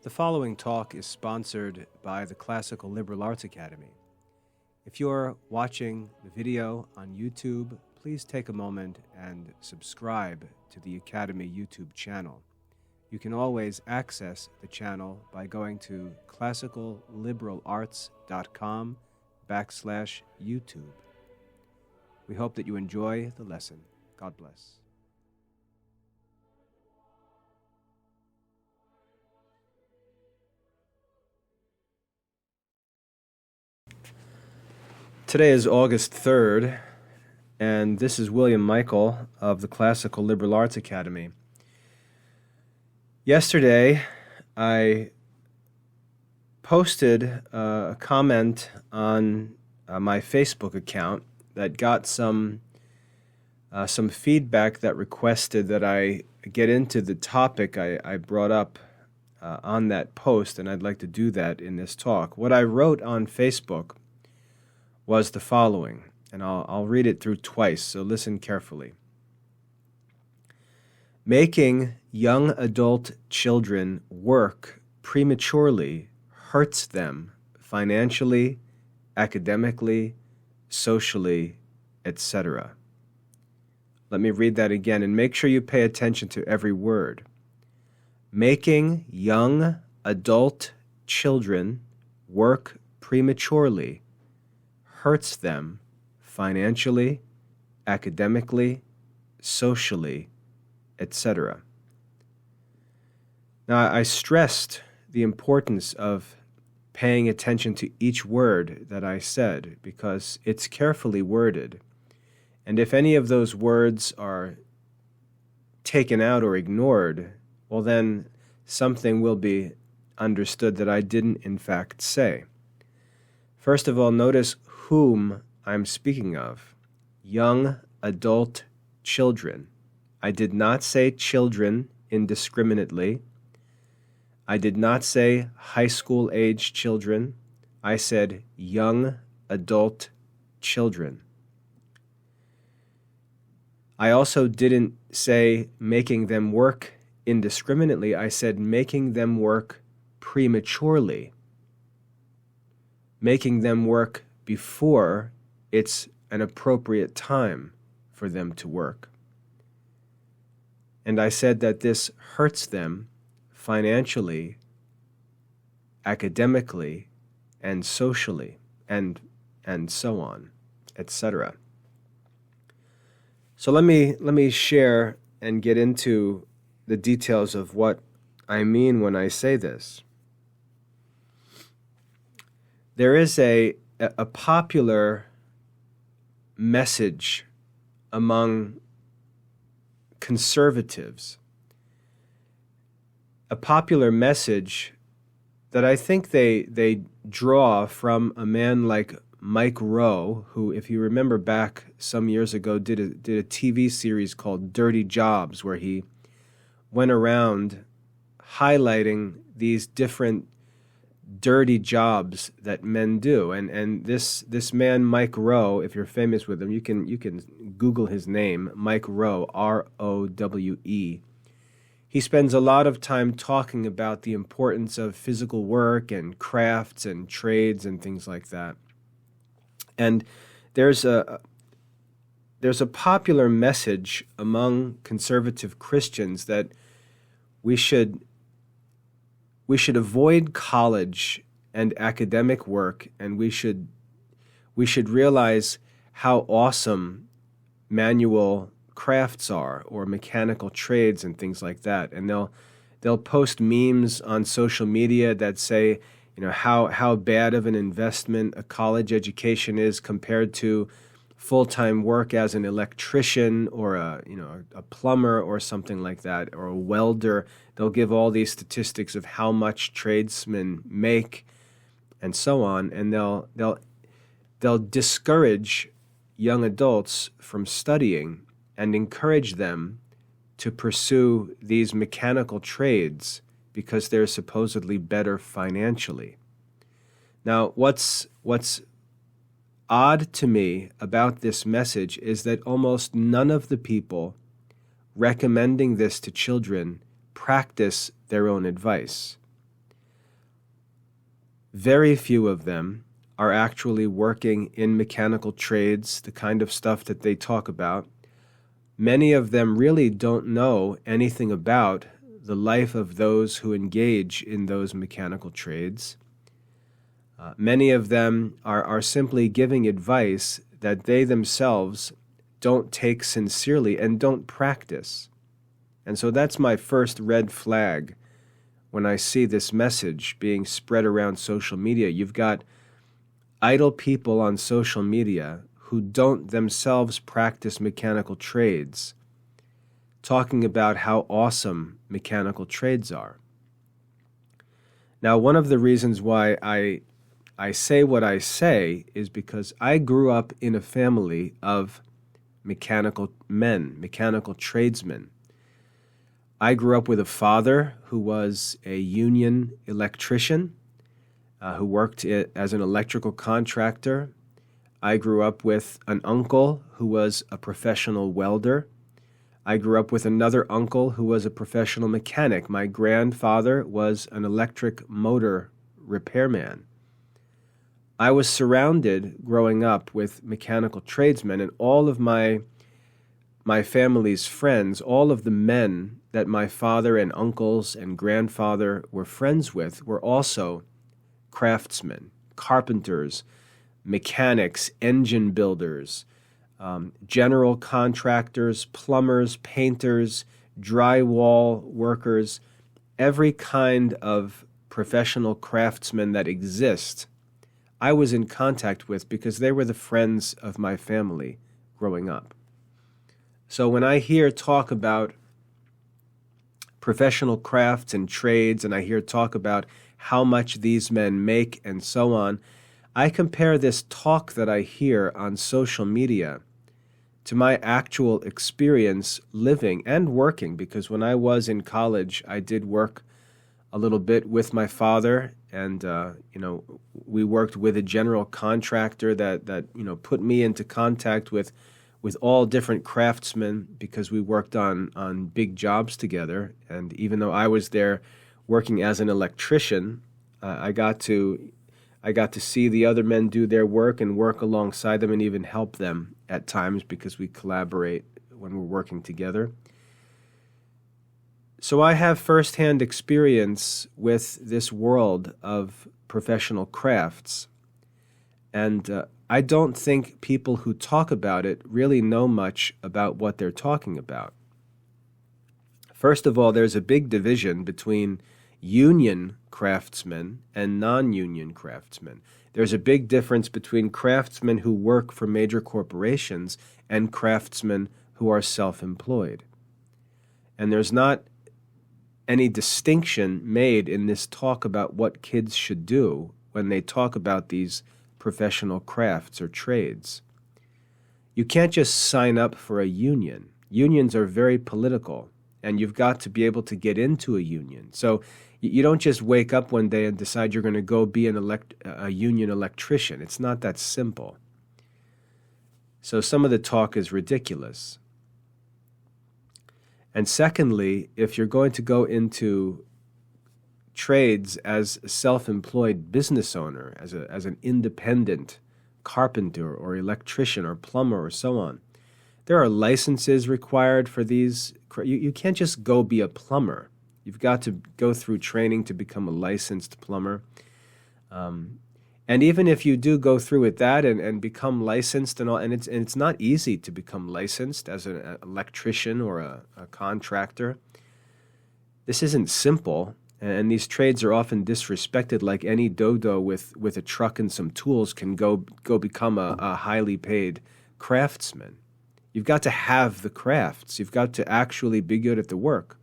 The following talk is sponsored by the Classical Liberal Arts Academy. If you're watching the video on YouTube, please take a moment and subscribe to the Academy YouTube channel. You can always access the channel by going to classicalliberarts.com/YouTube. We hope that you enjoy the lesson. God bless. Today is August 3rd, and this is William Michael of the Classical Liberal Arts Academy. Yesterday, I posted a comment on my Facebook account that got some feedback that requested that I get into the topic I brought up on that post, and I'd like to do that in this talk. What I wrote on Facebook was the following, and I'll read it through twice, so listen carefully. Making young adult children work prematurely hurts them financially, academically, socially, etc. Let me read that again, and make sure you pay attention to every word. Making young adult children work prematurely hurts them financially, academically, socially, etc. Now, I stressed the importance of paying attention to each word that I said because it's carefully worded. And if any of those words are taken out or ignored, well then something will be understood that I didn't in fact say. First of all, notice whom I'm speaking of. Young adult children. I did not say children indiscriminately. I did not say high school age children. I said young adult children. I also didn't say making them work indiscriminately. I said making them work prematurely. Making them work before it's an appropriate time for them to work. And I said that this hurts them financially, academically, and socially, and so on, etc. So let me share and get into the details of what I mean when I say this. There is a popular message among conservatives, a popular message that I think they draw from a man like Mike Rowe, who, if you remember back some years ago, did a TV series called Dirty Jobs, where he went around highlighting these different dirty jobs that men do, and this man Mike Rowe, if you're famous with him, you can Google his name, Mike Rowe, R-O-W-E. He spends a lot of time talking about the importance of physical work and crafts and trades and things like that. And there's a popular message among conservative Christians that we should avoid college and academic work, and we should realize how awesome manual crafts are, or mechanical trades and things like that. And they'll post memes on social media that say, how bad of an investment a college education is compared to full-time work as an electrician or a plumber or something like that, or a welder. They'll give all these statistics of how much tradesmen make and so on, and they'll discourage young adults from studying and encourage them to pursue these mechanical trades because they're supposedly better financially. Now, what's odd to me about this message is that almost none of the people recommending this to children practice their own advice. Very few of them are actually working in mechanical trades, the kind of stuff that they talk about. Many of them really don't know anything about the life of those who engage in those mechanical trades. Many of them are simply giving advice that they themselves don't take sincerely and don't practice. And so that's my first red flag when I see this message being spread around social media. You've got idle people on social media who don't themselves practice mechanical trades, talking about how awesome mechanical trades are. Now, one of the reasons why I say what I say is because I grew up in a family of mechanical men, mechanical tradesmen. I grew up with a father who was a union electrician, who worked as an electrical contractor. I grew up with an uncle who was a professional welder. I grew up with another uncle who was a professional mechanic. My grandfather was an electric motor repairman. I was surrounded growing up with mechanical tradesmen, and all of my family's friends, all of the men that my father and uncles and grandfather were friends with were also craftsmen, carpenters, mechanics, engine builders, general contractors, plumbers, painters, drywall workers, every kind of professional craftsman that exists, I was in contact with because they were the friends of my family growing up. So when I hear talk about professional crafts and trades, and I hear talk about how much these men make and so on, I compare this talk that I hear on social media to my actual experience living and working, because when I was in college, I did work a little bit with my father, and we worked with a general contractor that put me into contact with all different craftsmen, because we worked on big jobs together. And even though I was there working as an electrician, I got to see the other men do their work and work alongside them and even help them at times, because we collaborate when we're working together. So I have firsthand experience with this world of professional crafts, and I don't think people who talk about it really know much about what they're talking about. First of all, there's a big division between union craftsmen and non-union craftsmen. There's a big difference between craftsmen who work for major corporations and craftsmen who are self-employed. And there's not any distinction made in this talk about what kids should do when they talk about these professional crafts or trades. You can't just sign up for a union. Unions are very political, and you've got to be able to get into a union. So you don't just wake up one day and decide you're going to go be a union electrician. It's not that simple. So some of the talk is ridiculous. And secondly, if you're going to go into trades as a self-employed business owner, as an independent carpenter or electrician or plumber or so on, there are licenses required for these. You can't just go be a plumber. You've got to go through training to become a licensed plumber. And even if you do go through with that and become licensed and all, and it's not easy to become licensed as an electrician or a contractor. This isn't simple, and these trades are often disrespected. Like any dodo with a truck and some tools can go become a highly paid craftsman. You've got to have the crafts. You've got to actually be good at the work.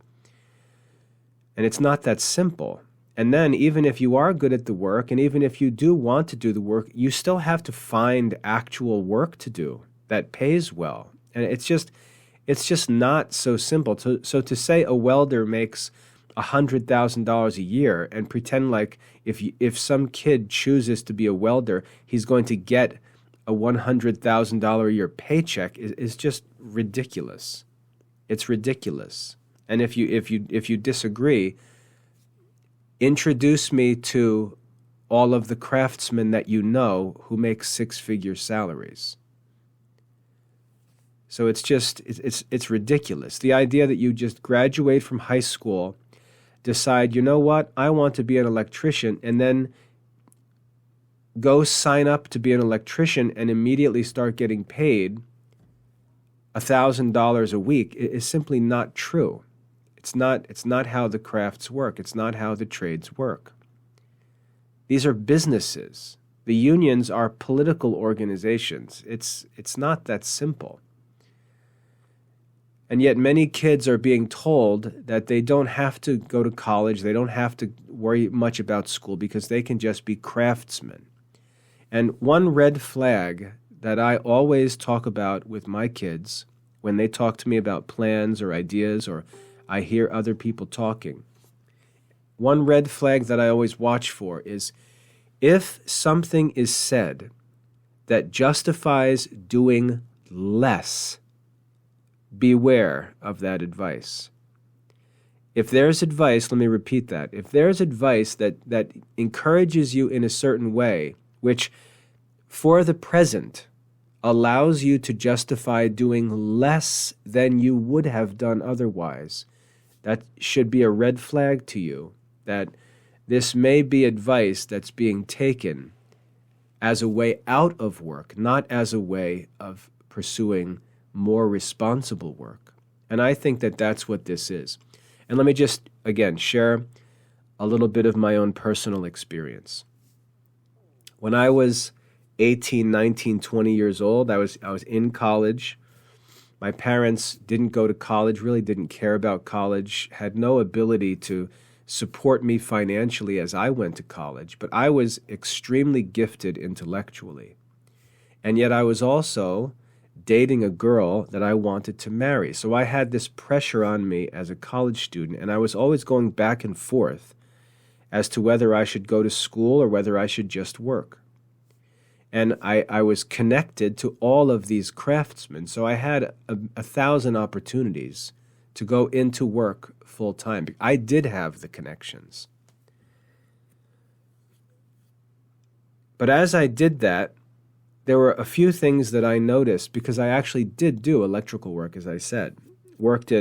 And it's not that simple. And then even if you are good at the work, and even if you do want to do the work, you still have to find actual work to do that pays well. And it's just not so simple. So to say a welder makes $100,000 a year and pretend like if some kid chooses to be a welder, he's going to get a $100,000 a year paycheck is just ridiculous. It's ridiculous. And if you disagree, introduce me to all of the craftsmen that you know who make six-figure salaries. So it's ridiculous. The idea that you just graduate from high school, decide, you know what, I want to be an electrician, and then go sign up to be an electrician and immediately start getting paid $1,000 a week is simply not true. It's not how the crafts work. It's not how the trades work. These are businesses. The unions are political organizations. It's not that simple. And yet many kids are being told that they don't have to go to college, they don't have to worry much about school because they can just be craftsmen. And one red flag that I always talk about with my kids when they talk to me about plans or ideas or I hear other people talking, one red flag that I always watch for is if something is said that justifies doing less, beware of that advice. If there's advice, let me repeat that, if there's advice that encourages you in a certain way, which for the present allows you to justify doing less than you would have done otherwise, that should be a red flag to you, that this may be advice that's being taken as a way out of work, not as a way of pursuing more responsible work. And I think that that's what this is. And let me just, again, share a little bit of my own personal experience. When I was 18, 19, 20 years old, I was in college. My parents didn't go to college, really didn't care about college, had no ability to support me financially as I went to college, but I was extremely gifted intellectually. And yet I was also dating a girl that I wanted to marry. So I had this pressure on me as a college student, and I was always going back and forth as to whether I should go to school or whether I should just work. And I was connected to all of these craftsmen, so I had 1,000 opportunities to go into work full time. I did have the connections. But as I did that, there were a few things that I noticed because I actually did do electrical work, as I said. Worked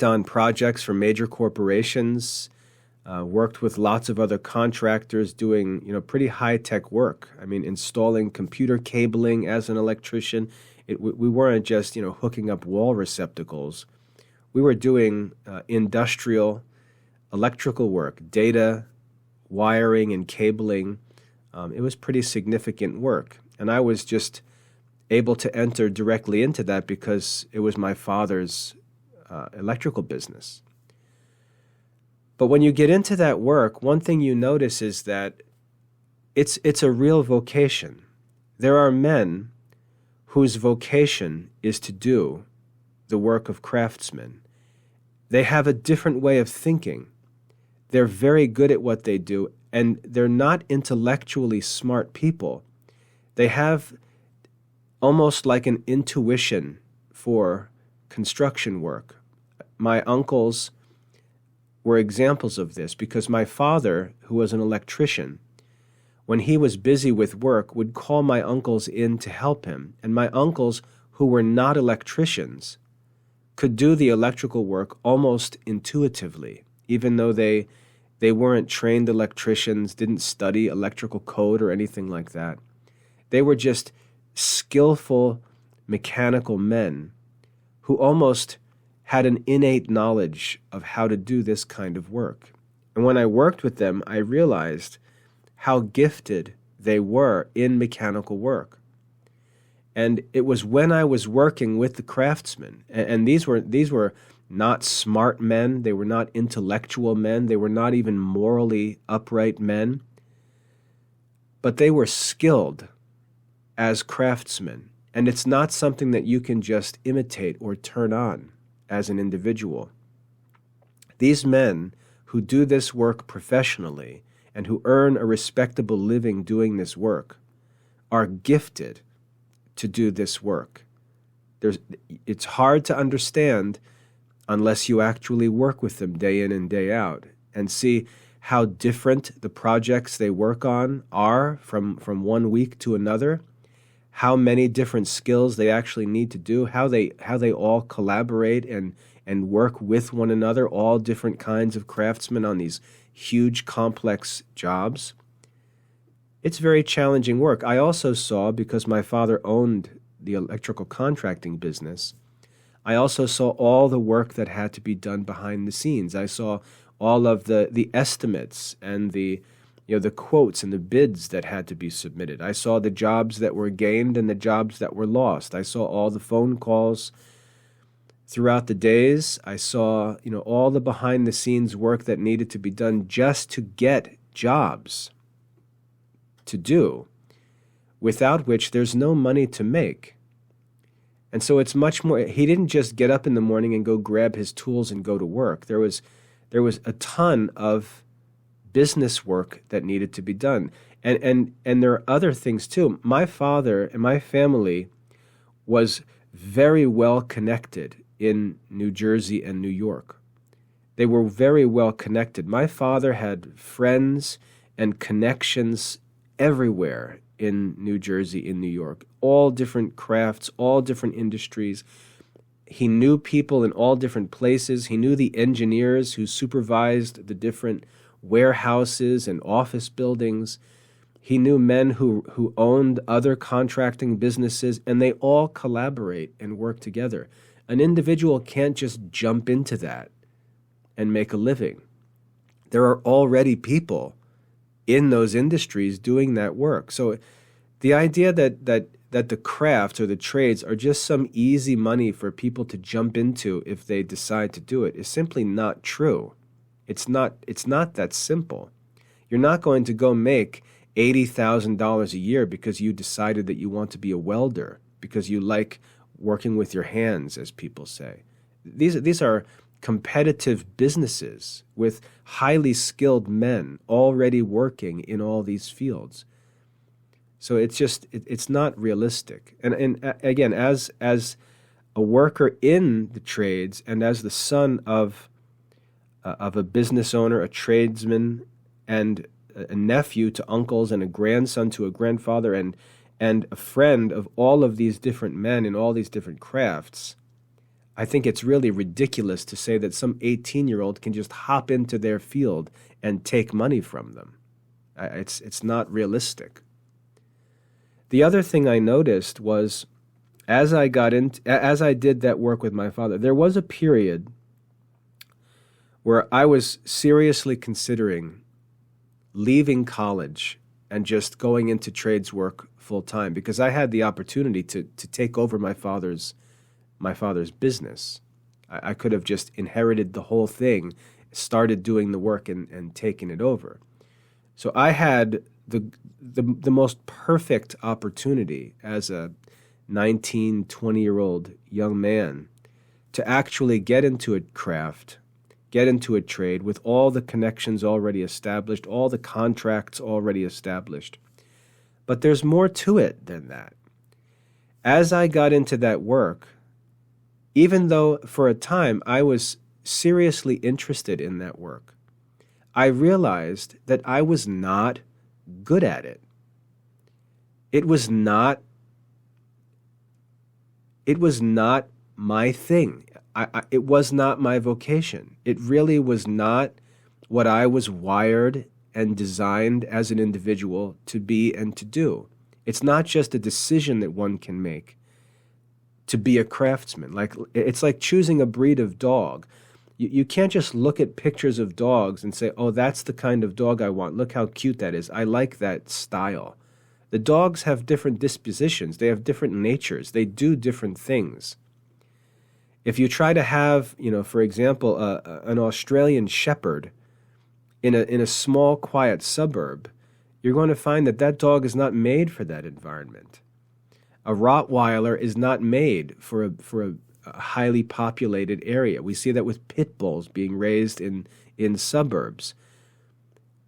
on projects for major corporations, worked with lots of other contractors doing, pretty high-tech work. I mean, installing computer cabling as an electrician. We weren't just, hooking up wall receptacles. We were doing industrial electrical work, data, wiring, and cabling. It was pretty significant work. And I was just able to enter directly into that because it was my father's electrical business. But when you get into that work, one thing you notice is that it's a real vocation. There are men whose vocation is to do the work of craftsmen. They have a different way of thinking. They're very good at what they do, and they're not intellectually smart people. They have almost like an intuition for construction work. My uncles were examples of this because my father, who was an electrician, when he was busy with work, would call my uncles in to help him. And my uncles, who were not electricians, could do the electrical work almost intuitively, even though they weren't trained electricians, didn't study electrical code or anything like that. They were just skillful mechanical men who almost had an innate knowledge of how to do this kind of work. And when I worked with them, I realized how gifted they were in mechanical work. And it was when I was working with the craftsmen, and these were not smart men, they were not intellectual men, they were not even morally upright men, but they were skilled as craftsmen. And it's not something that you can just imitate or turn on as an individual. These men who do this work professionally and who earn a respectable living doing this work are gifted to do this work. It's hard to understand unless you actually work with them day in and day out and see how different the projects they work on are from one week to another, how many different skills they actually need to do, how they all collaborate and work with one another, all different kinds of craftsmen on these huge, complex jobs. It's very challenging work. I also saw, because my father owned the electrical contracting business, I also saw all the work that had to be done behind the scenes. I saw all of the estimates and the quotes and the bids that had to be submitted. I saw the jobs that were gained and the jobs that were lost. I saw all the phone calls throughout the days. I saw, all the behind the scenes work that needed to be done just to get jobs to do, without which there's no money to make. And so it's much more, he didn't just get up in the morning and go grab his tools and go to work. There was a ton of business work that needed to be done. And there are other things too. My father and my family was very well connected in New Jersey and New York. They were very well connected. My father had friends and connections everywhere in New Jersey, in New York, all different crafts, all different industries. He knew people in all different places. He knew the engineers who supervised the different warehouses and office buildings. He knew men who owned other contracting businesses, and they all collaborate and work together. An individual can't just jump into that and make a living. There are already people in those industries doing that work. So the idea that the crafts or the trades are just some easy money for people to jump into if they decide to do it is simply not true. It's not that simple. You're not going to go make $80,000 a year because you decided that you want to be a welder, because you like working with your hands, as people say. These are competitive businesses with highly skilled men already working in all these fields. So it's not realistic. And again, as a worker in the trades and as the son of a business owner, a tradesman, and a nephew to uncles and a grandson to a grandfather, and a friend of all of these different men in all these different crafts, I think it's really ridiculous to say that some 18-year-old can just hop into their field and take money from them. It's not realistic. The other thing I noticed was, as I did that work with my father, there was a period where I was seriously considering leaving college and just going into trades work full time, because I had the opportunity to take over my father's business. I could have just inherited the whole thing, started doing the work and taken it over. So I had the most perfect opportunity as a 19, 20-year-old young man to actually get into a craft, get into a trade with all the connections already established, all the contracts already established. But there's more to it than that. As I got into that work, even though for a time I was seriously interested in that work, I realized that I was not good at it. It was not my thing. It was not my vocation. It really was not what I was wired and designed as an individual to be and to do. It's not just a decision that one can make to be a craftsman. It's like choosing a breed of dog. You can't just look at pictures of dogs and say, oh, that's the kind of dog I want. Look how cute that is. I like that style. The dogs have different dispositions. They have different natures. They do different things. If you try to have, for example, an Australian shepherd in a small, quiet suburb, you're going to find that dog is not made for that environment. A Rottweiler is not made for a highly populated area. We see that with pit bulls being raised in suburbs.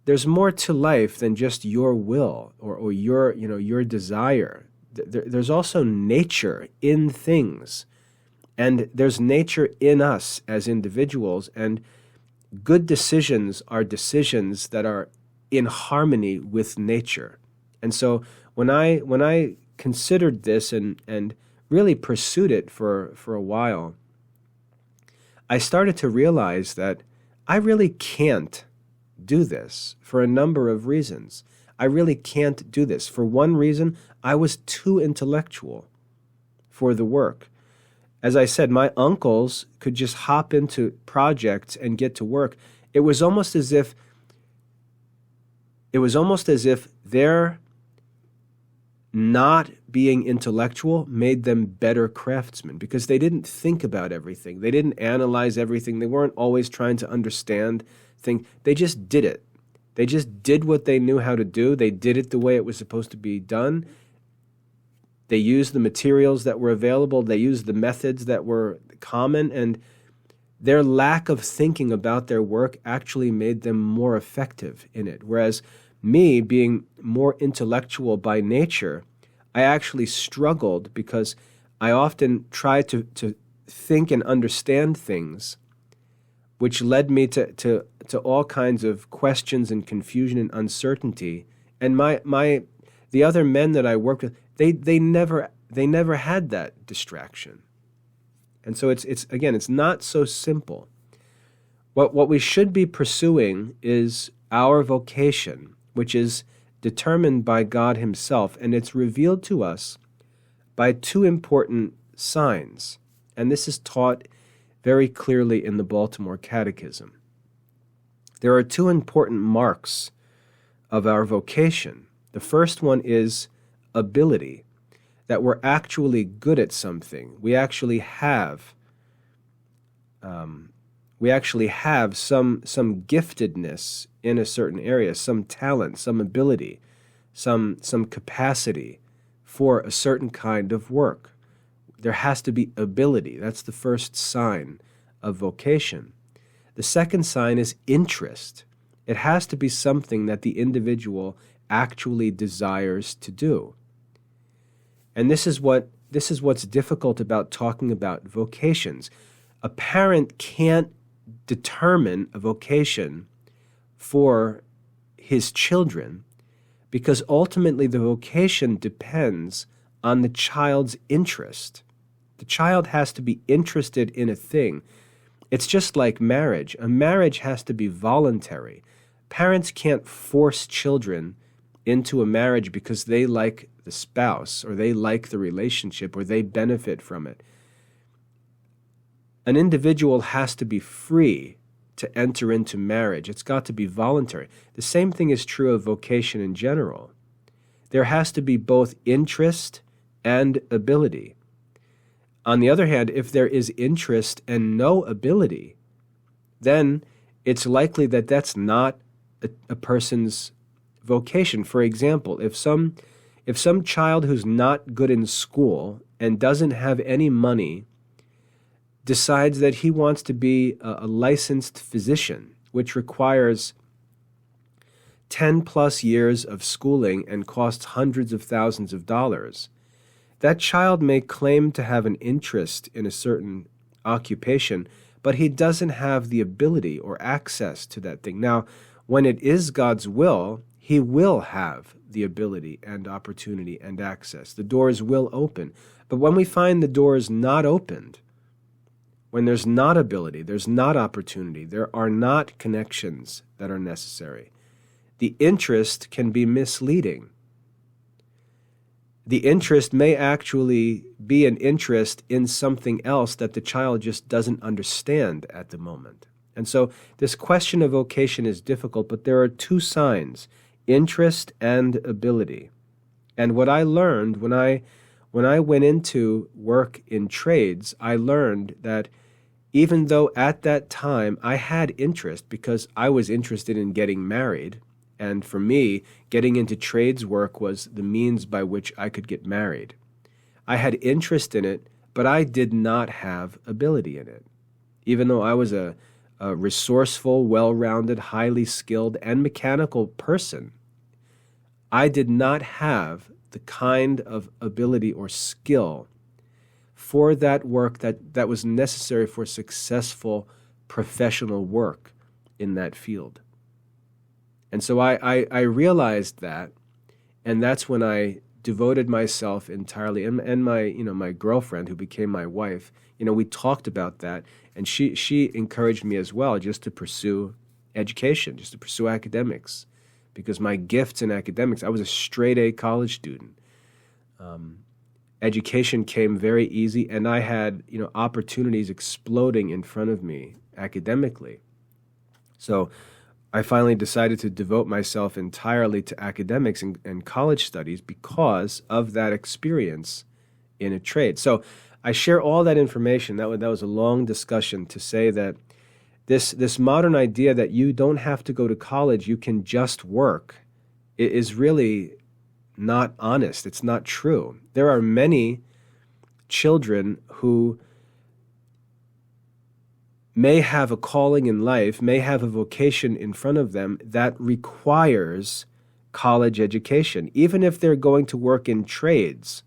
There's more to life than just your will or your desire. There's also nature in things, and there's nature in us as individuals. And good decisions are decisions that are in harmony with nature. And so when I considered this and really pursued it for a while, I started to realize that I really can't do this for a number of reasons. I really can't do this. For one reason, I was too intellectual for the work. As I said, my uncles could just hop into projects and get to work. It was almost as if their not being intellectual made them better craftsmen because they didn't think about everything. They didn't analyze everything. They weren't always trying to understand things. They just did it. They just did what they knew how to do. They did it the way it was supposed to be done. They used the materials that were available. They used the methods that were common, and their lack of thinking about their work actually made them more effective in it. Whereas me, being more intellectual by nature, I actually struggled because I often tried to think and understand things, which led me to all kinds of questions and confusion and uncertainty. And the other men that I worked with, they never had that distraction. And so it's not so simple. What we should be pursuing is our vocation, which is determined by God himself, and it's revealed to us by two important signs. And this is taught very clearly in the Baltimore Catechism. There are two important marks of our vocation. The first one is ability, that we're actually good at something. We actually have some giftedness in a certain area, some talent, some ability, some capacity for a certain kind of work. There has to be ability. That's the first sign of vocation. The second sign is interest. It has to be something that the individual actually desires to do. And this is what's difficult about talking about vocations. A parent can't determine a vocation for his children because ultimately the vocation depends on the child's interest. The child has to be interested in a thing. It's just like marriage. A marriage has to be voluntary. Parents can't force children into a marriage because they like the spouse or they like the relationship or they benefit from it. An individual has to be free to enter into marriage. It's got to be voluntary. The same thing is true of vocation in general. There has to be both interest and ability. On the other hand, if there is interest and no ability, then it's likely that that's not a person's vocation. For example, if some child who's not good in school and doesn't have any money decides that he wants to be a licensed physician, which requires 10 plus years of schooling and costs hundreds of thousands of dollars, that child may claim to have an interest in a certain occupation, but he doesn't have the ability or access to that thing. Now, when it is God's will, he will have the ability and opportunity and access. The doors will open. But when we find the doors not opened, when there's not ability, there's not opportunity, there are not connections that are necessary, the interest can be misleading. The interest may actually be an interest in something else that the child just doesn't understand at the moment. And so this question of vocation is difficult, but there are two signs, interest and ability. And what I learned when I went into work in trades, I learned that even though at that time I had interest because I was interested in getting married, and for me, getting into trades work was the means by which I could get married. I had interest in it, but I did not have ability in it. Even though I was a resourceful, well-rounded, highly skilled, and mechanical person, I did not have the kind of ability or skill for that work that was necessary for successful professional work. in that field. And so I realized that, and that's when I devoted myself entirely, and my girlfriend, who became my wife, we talked about that, and she encouraged me as well just to pursue education, just to pursue academics, because my gifts in academics, I was a straight A college student. Education came very easy, and I had opportunities exploding in front of me academically. So I finally decided to devote myself entirely to academics and college studies because of that experience in a trade. So I share all that information. That was a long discussion to say that this modern idea that you don't have to go to college, you can just work, is really not honest. It's not true. There are many children who may have a calling in life, may have a vocation in front of them that requires college education, even if they're going to work in trades.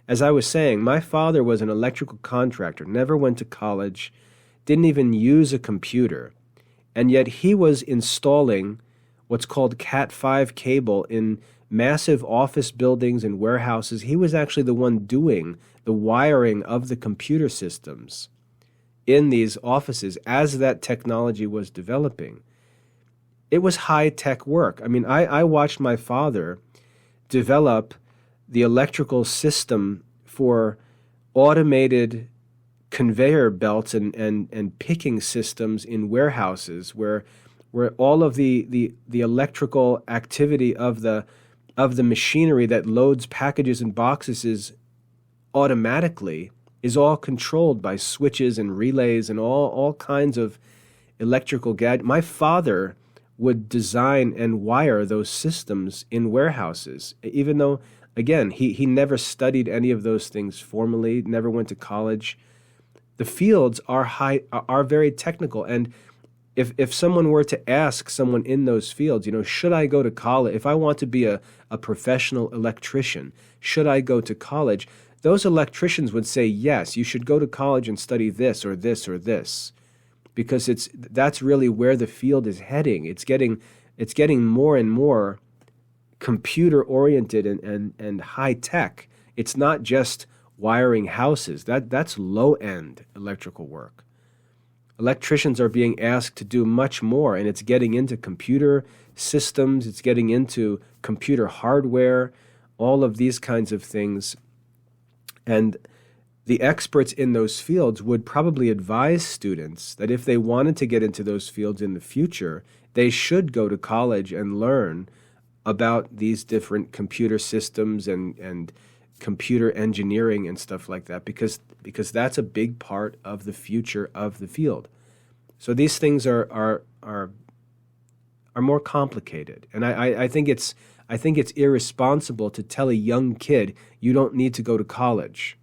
As I was saying, my father was an electrical contractor, never went to college, didn't even use a computer, and yet he was installing what's called Cat5 cable in massive office buildings and warehouses. He was actually the one doing the wiring of the computer systems in these offices as that technology was developing. It was high-tech work. I mean, I watched my father develop the electrical system for automated conveyor belts and picking systems in warehouses where all of the electrical activity of the machinery that loads packages and boxes is automatically is all controlled by switches and relays and all kinds of electrical gadgets. My father would design and wire those systems in warehouses, even though, again, he never studied any of those things formally, never went to college. The fields are very technical, and if someone were to ask someone in those fields, should I go to college? If I want to be a professional electrician, should I go to college? Those electricians would say, yes, you should go to college and study this or this or this, because that's really where the field is heading. It's getting more and more computer-oriented and high-tech. It's not just wiring houses. That's low-end electrical work. Electricians are being asked to do much more, and it's getting into computer systems, it's getting into computer hardware, all of these kinds of things. And the experts in those fields would probably advise students that if they wanted to get into those fields in the future, they should go to college and learn about these different computer systems and computer engineering and stuff like that, because that's a big part of the future of the field. So these things are more complicated, and I think it's irresponsible to tell a young kid you don't need to go to college,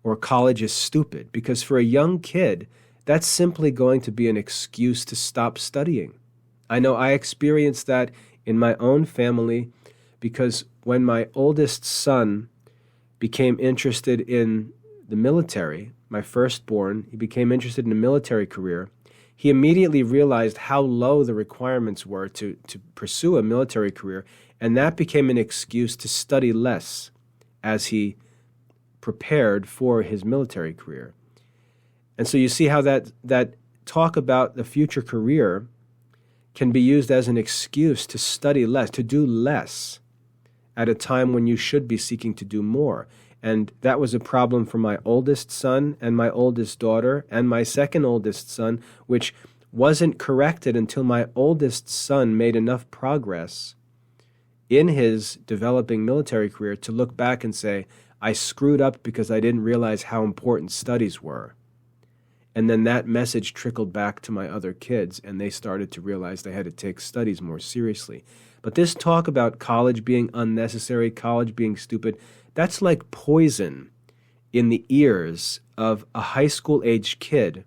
or college is stupid, because for a young kid, that's simply going to be an excuse to stop studying. I know I experienced that in my own family, because when my oldest son became interested in the military, my firstborn, he became interested in a military career, he immediately realized how low the requirements were to pursue a military career, and that became an excuse to study less as he prepared for his military career. And so you see how that talk about the future career can be used as an excuse to study less, to do less at a time when you should be seeking to do more. And that was a problem for my oldest son and my oldest daughter and my second oldest son, which wasn't corrected until my oldest son made enough progress in his developing military career to look back and say, I screwed up because I didn't realize how important studies were. And then that message trickled back to my other kids, and they started to realize they had to take studies more seriously. But this talk about college being unnecessary, college being stupid, that's like poison in the ears of a high school-aged kid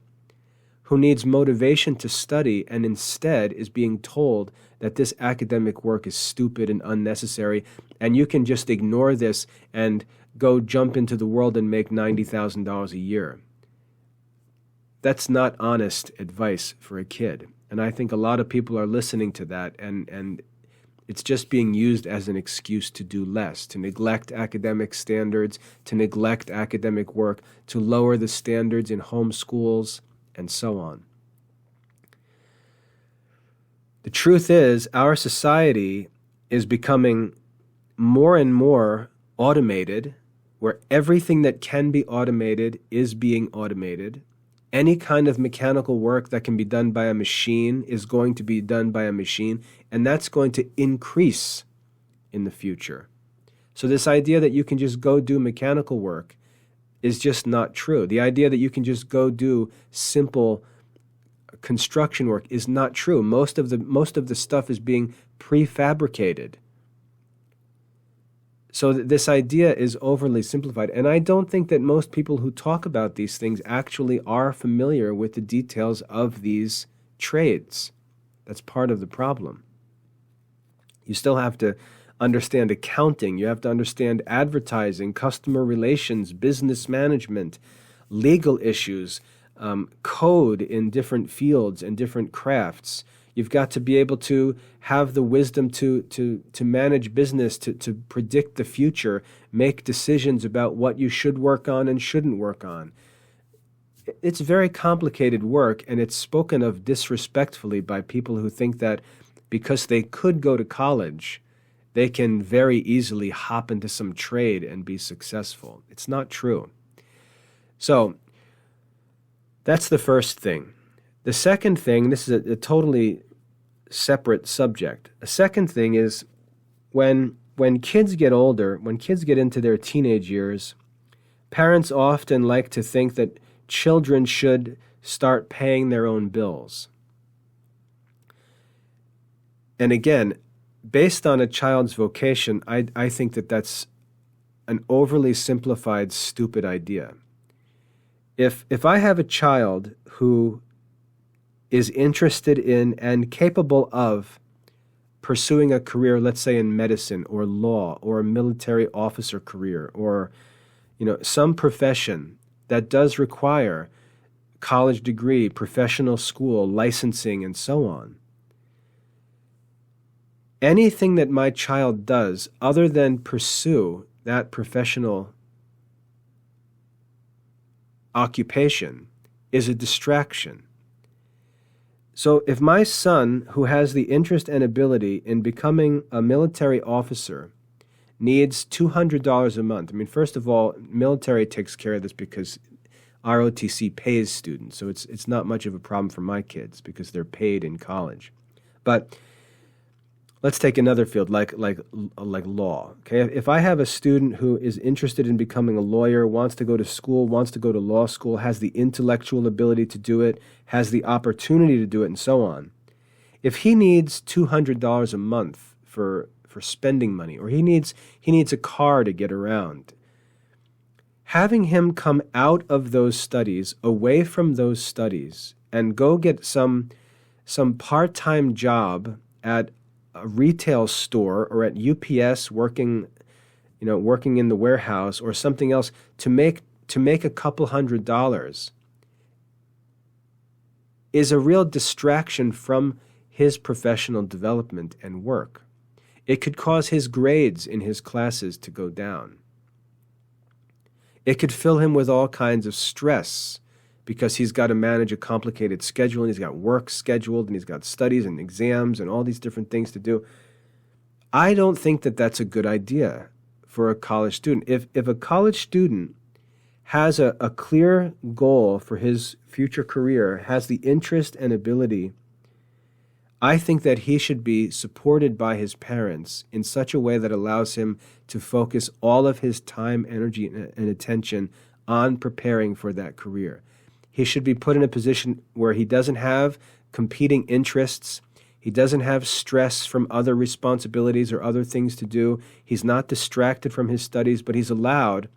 who needs motivation to study and instead is being told that this academic work is stupid and unnecessary, and you can just ignore this and go jump into the world and make $90,000 a year. that's not honest advice for a kid. And I think a lot of people are listening to that, and it's just being used as an excuse to do less, to neglect academic standards, to neglect academic work, to lower the standards in home schools, and so on. The truth is, our society is becoming more and more automated, where everything that can be automated is being automated. Any kind of mechanical work that can be done by a machine is going to be done by a machine, and that's going to increase in the future. So this idea that you can just go do mechanical work is just not true. The idea that you can just go do simple construction work is not true. Most of the stuff is being prefabricated. So this idea is overly simplified. And I don't think that most people who talk about these things actually are familiar with the details of these trades. That's part of the problem. You still have to understand accounting. You have to understand advertising, customer relations, business management, legal issues, code in different fields and different crafts. You've got to be able to have the wisdom to manage business, to predict the future, make decisions about what you should work on and shouldn't work on. It's very complicated work, and it's spoken of disrespectfully by people who think that because they could go to college, they can very easily hop into some trade and be successful. It's not true. So that's the first thing. The second thing, this is a totally separate subject. A second thing is when kids get older, when kids get into their teenage years, parents often like to think that children should start paying their own bills. And again, based on a child's vocation, I think that that's an overly simplified, stupid idea. If I have a child who is interested in and capable of pursuing a career, let's say in medicine or law or a military officer career or some profession that does require college degree, professional school, licensing, and so on. Anything that my child does other than pursue that professional occupation is a distraction. So if my son, who has the interest and ability in becoming a military officer, needs $200 a month, first of all, military takes care of this because ROTC pays students, so it's not much of a problem for my kids because they're paid in college. But let's take another field like law. Okay, if I have a student who is interested in becoming a lawyer, wants to go to school, wants to go to law school, has the intellectual ability to do it, has the opportunity to do it, and so on. If he needs $200 a month for spending money, or he needs a car to get around, having him come out of those studies, away from those studies, and go get some part-time job at a retail store or at UPS working in the warehouse or something else to make a couple $100 is a real distraction from his professional development and work. It could cause his grades in his classes to go down. It could fill him with all kinds of stress because he's got to manage a complicated schedule, and he's got work scheduled, and he's got studies and exams and all these different things to do. I don't think that that's a good idea for a college student. If a college student has a clear goal for his future career, has the interest and ability, I think that he should be supported by his parents in such a way that allows him to focus all of his time, energy, and attention on preparing for that career. He should be put in a position where he doesn't have competing interests. He doesn't have stress from other responsibilities or other things to do. He's not distracted from his studies, but he's allowed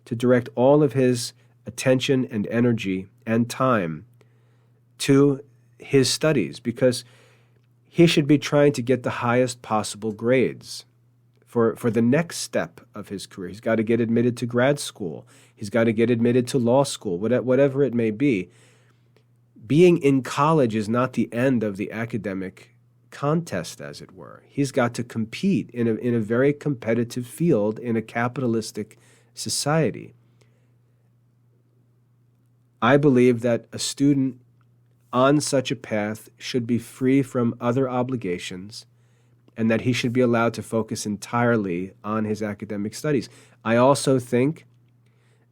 to direct all of his attention and energy and time to his studies because he should be trying to get the highest possible grades for the next step of his career. He's got to get admitted to grad school. He's got to get admitted to law school, whatever it may be. being in college is not the end of the academic contest, as it were. He's got to compete in a very competitive field in a capitalistic society. I believe that a student on such a path should be free from other obligations and that he should be allowed to focus entirely on his academic studies. I also think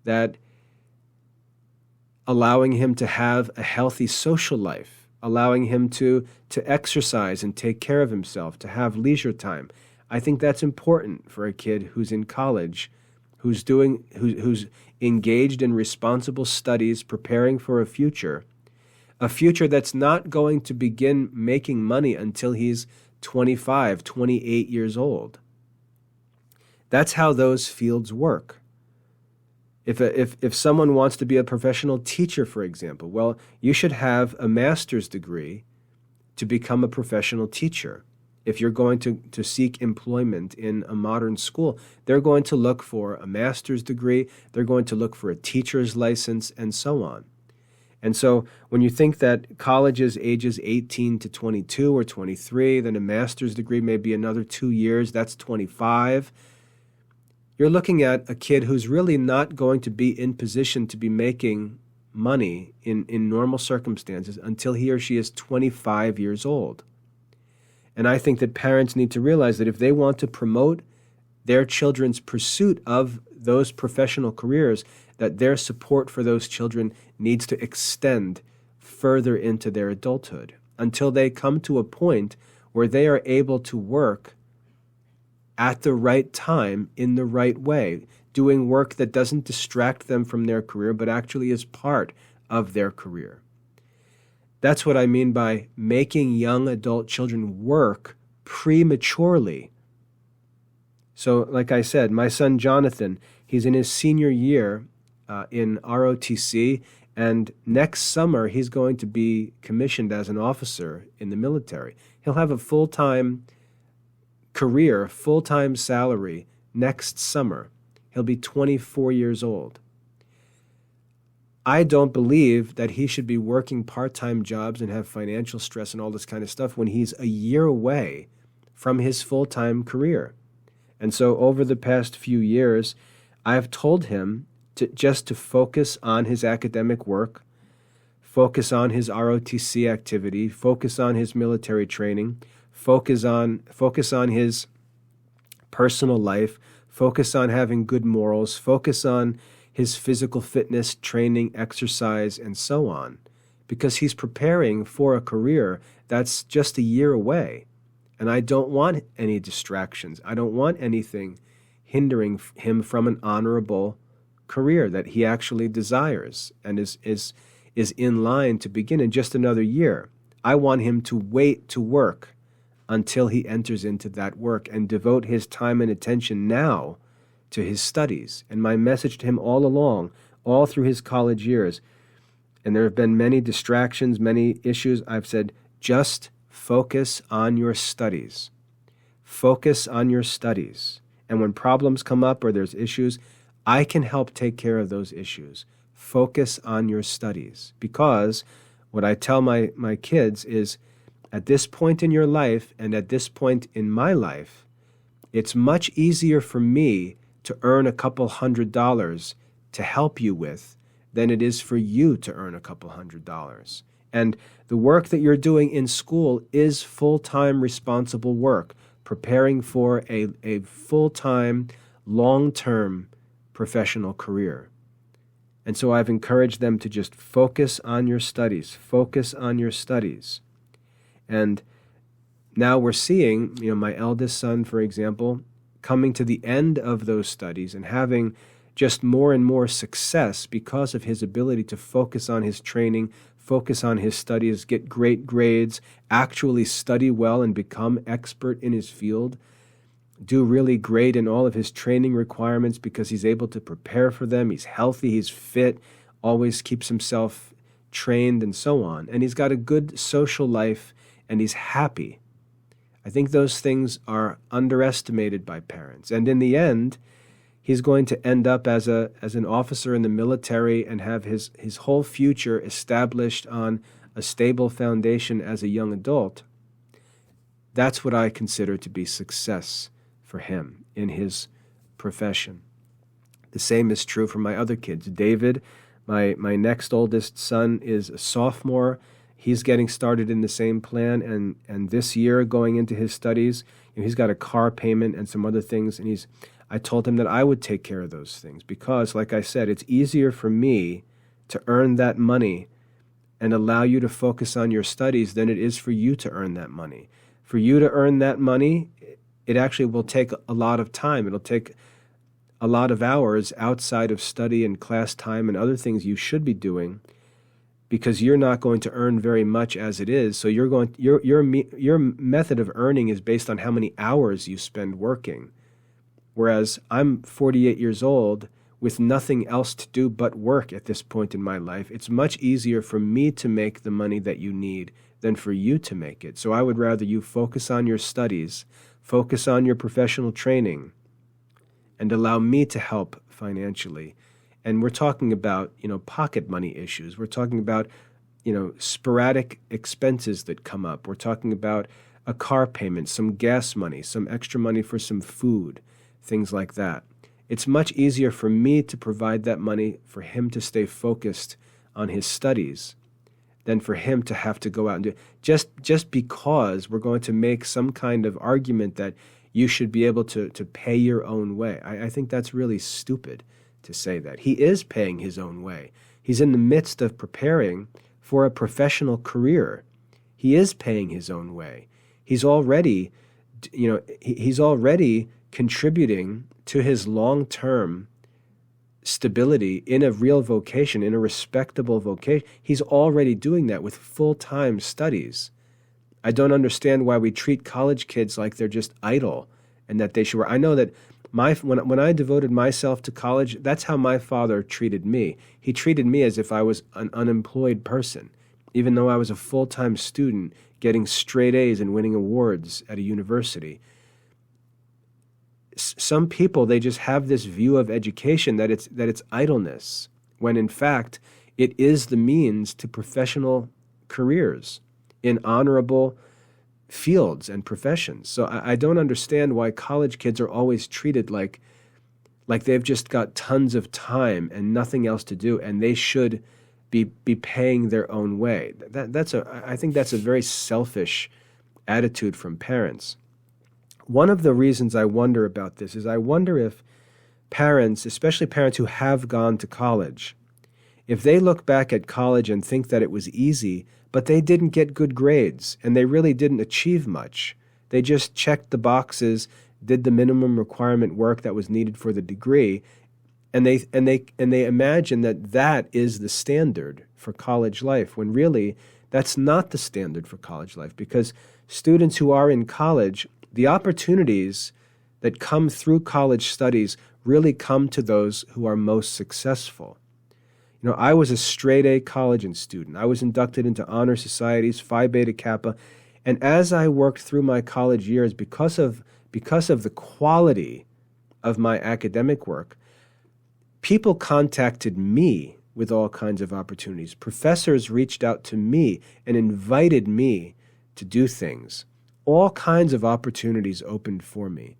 that allowing him to have a healthy social life, allowing him to exercise and take care of himself, to have leisure time, I think that's important for a kid who's in college, who's engaged in responsible studies, preparing for a future that's not going to begin making money until he's 25, 28 years old. That's how those fields work. If someone wants to be a professional teacher, for example, well, you should have a master's degree to become a professional teacher. If you're going to seek employment in a modern school, they're going to look for a master's degree, they're going to look for a teacher's license, and so on. And so when you think that college is ages 18 to 22 or 23, then a master's degree may be another 2 years, that's 25. You're looking at a kid who's really not going to be in position to be making money in normal circumstances until he or she is 25 years old. And I think that parents need to realize that if they want to promote their children's pursuit of those professional careers, that their support for those children needs to extend further into their adulthood until they come to a point where they are able to work at the right time in the right way, doing work that doesn't distract them from their career but actually is part of their career. That's what I mean by making young adult children work prematurely. So like I said, my son Jonathan, he's in his senior year in ROTC, and next summer he's going to be commissioned as an officer in the military. He'll have a full-time career, full-time salary next summer. He'll be 24 years old. I don't believe that he should be working part-time jobs and have financial stress and all this kind of stuff when he's a year away from his full-time career. And so over the past few years, I've told him to focus on his academic work, focus on his ROTC activity, focus on his military training, focus on his personal life, focus on having good morals, focus on his physical fitness, training, exercise, and so on, because he's preparing for a career that's just a year away. And I don't want any distractions. I don't want anything hindering him from an honorable career that he actually desires and is in line to begin in just another year. I want him to wait to work until he enters into that work and devote his time and attention now to his studies. And my message to him all along, all through his college years, and there have been many distractions, many issues, I've said, just focus on your studies. Focus on your studies. And when problems come up or there's issues, I can help take care of those issues. Focus on your studies. Because what I tell my kids is, at this point in your life and at this point in my life, it's much easier for me to earn a couple $100 to help you with than it is for you to earn a couple $100. And the work that you're doing in school is full-time responsible work, preparing for a full-time, long-term professional career. And so I've encouraged them to just focus on your studies, focus on your studies. And now we're seeing, my eldest son, for example, coming to the end of those studies and having just more and more success because of his ability to focus on his training, focus on his studies, get great grades, actually study well and become expert in his field, do really great in all of his training requirements because he's able to prepare for them, he's healthy, he's fit, always keeps himself trained and so on. And he's got a good social life and he's happy. I think those things are underestimated by parents. And in the end, he's going to end up as an officer in the military and have his whole future established on a stable foundation as a young adult, that's what I consider to be success for him in his profession. The same is true for my other kids. David, my next oldest son, is a sophomore. He's getting started in the same plan, and this year, going into his studies, he's got a car payment and some other things, and I told him that I would take care of those things because, like I said, it's easier for me to earn that money and allow you to focus on your studies than it is for you to earn that money. For you to earn that money, it actually will take a lot of time. It'll take a lot of hours outside of study and class time and other things you should be doing, because you're not going to earn very much as it is. So your method of earning is based on how many hours you spend working. Whereas I'm 48 years old with nothing else to do but work at this point in my life. It's much easier for me to make the money that you need than for you to make it. So I would rather you focus on your studies, focus on your professional training, and allow me to help financially. And we're talking about, pocket money issues. We're talking about, sporadic expenses that come up. We're talking about a car payment, some gas money, some extra money for some food, things like that. It's much easier for me to provide that money for him to stay focused on his studies than for him to have to go out and do it. Just because we're going to make some kind of argument that you should be able to pay your own way. I think that's really stupid to say that. He is paying his own way. He's in the midst of preparing for a professional career. He is paying his own way. He's already, he's already contributing to his long-term stability in a real vocation, in a respectable vocation. He's already doing that with full-time studies. I don't understand why we treat college kids like they're just idle and that they should work. I know that when I devoted myself to college, that's how my father treated me. He treated me as if I was an unemployed person, even though I was a full-time student getting straight A's and winning awards at a university. Some people, they just have this view of education that it's idleness, when in fact it is the means to professional careers in honorable fields and professions. So I don't understand why college kids are always treated like they've just got tons of time and nothing else to do, and they should be paying their own way. I think that's a very selfish attitude from parents. One of the reasons I wonder about this is I wonder if parents, especially parents who have gone to college, if they look back at college and think that it was easy, but they didn't get good grades and they really didn't achieve much. They just checked the boxes, did the minimum requirement work that was needed for the degree, and they imagine that is the standard for college life, when really that's not the standard for college life, because students who are in college, the opportunities that come through college studies really come to those who are most successful. I was a straight-A college student. I was inducted into honor societies, Phi Beta Kappa, and as I worked through my college years, because of the quality of my academic work, people contacted me with all kinds of opportunities. Professors reached out to me and invited me to do things. All kinds of opportunities opened for me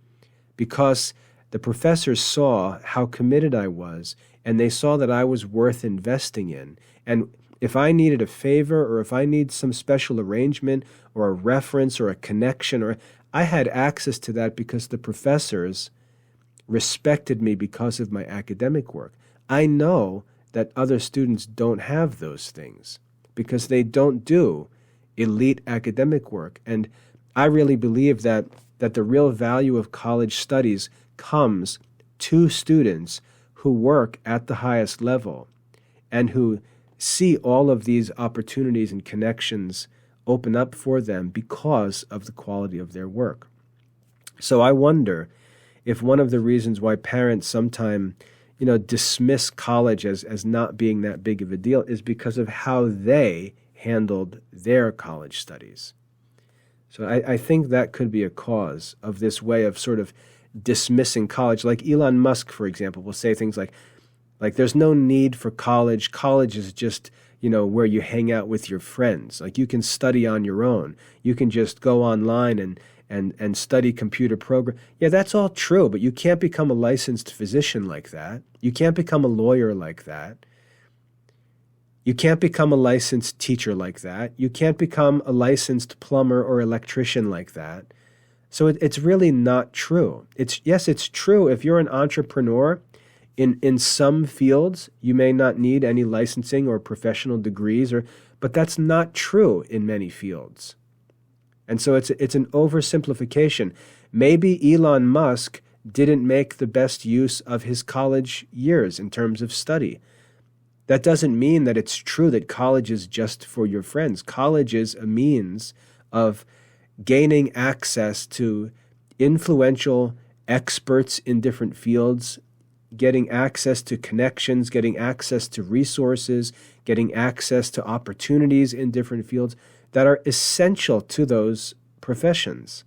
because the professors saw how committed I was, and they saw that I was worth investing in. And if I needed a favor, or if I need some special arrangement or a reference or a connection, I had access to that because the professors respected me because of my academic work. I know that other students don't have those things because they don't do elite academic work. And I really believe that the real value of college studies comes to students who work at the highest level and who see all of these opportunities and connections open up for them because of the quality of their work. So I wonder if one of the reasons why parents sometimes dismiss college as not being that big of a deal is because of how they handled their college studies. So I think that could be a cause of this way of sort of dismissing college. Like Elon Musk, for example, will say things like there's no need for college. College is just, where you hang out with your friends. Like you can study on your own. You can just go online and study computer program. Yeah, that's all true, but you can't become a licensed physician like that. You can't become a lawyer like that. You can't become a licensed teacher like that. You can't become a licensed plumber or electrician like that. So it's really not true. Yes, it's true. If you're an entrepreneur, in some fields, you may not need any licensing or professional degrees, but that's not true in many fields. And so it's an oversimplification. Maybe Elon Musk didn't make the best use of his college years in terms of study. That doesn't mean that it's true that college is just for your friends. College is a means of gaining access to influential experts in different fields, getting access to connections, getting access to resources, getting access to opportunities in different fields that are essential to those professions.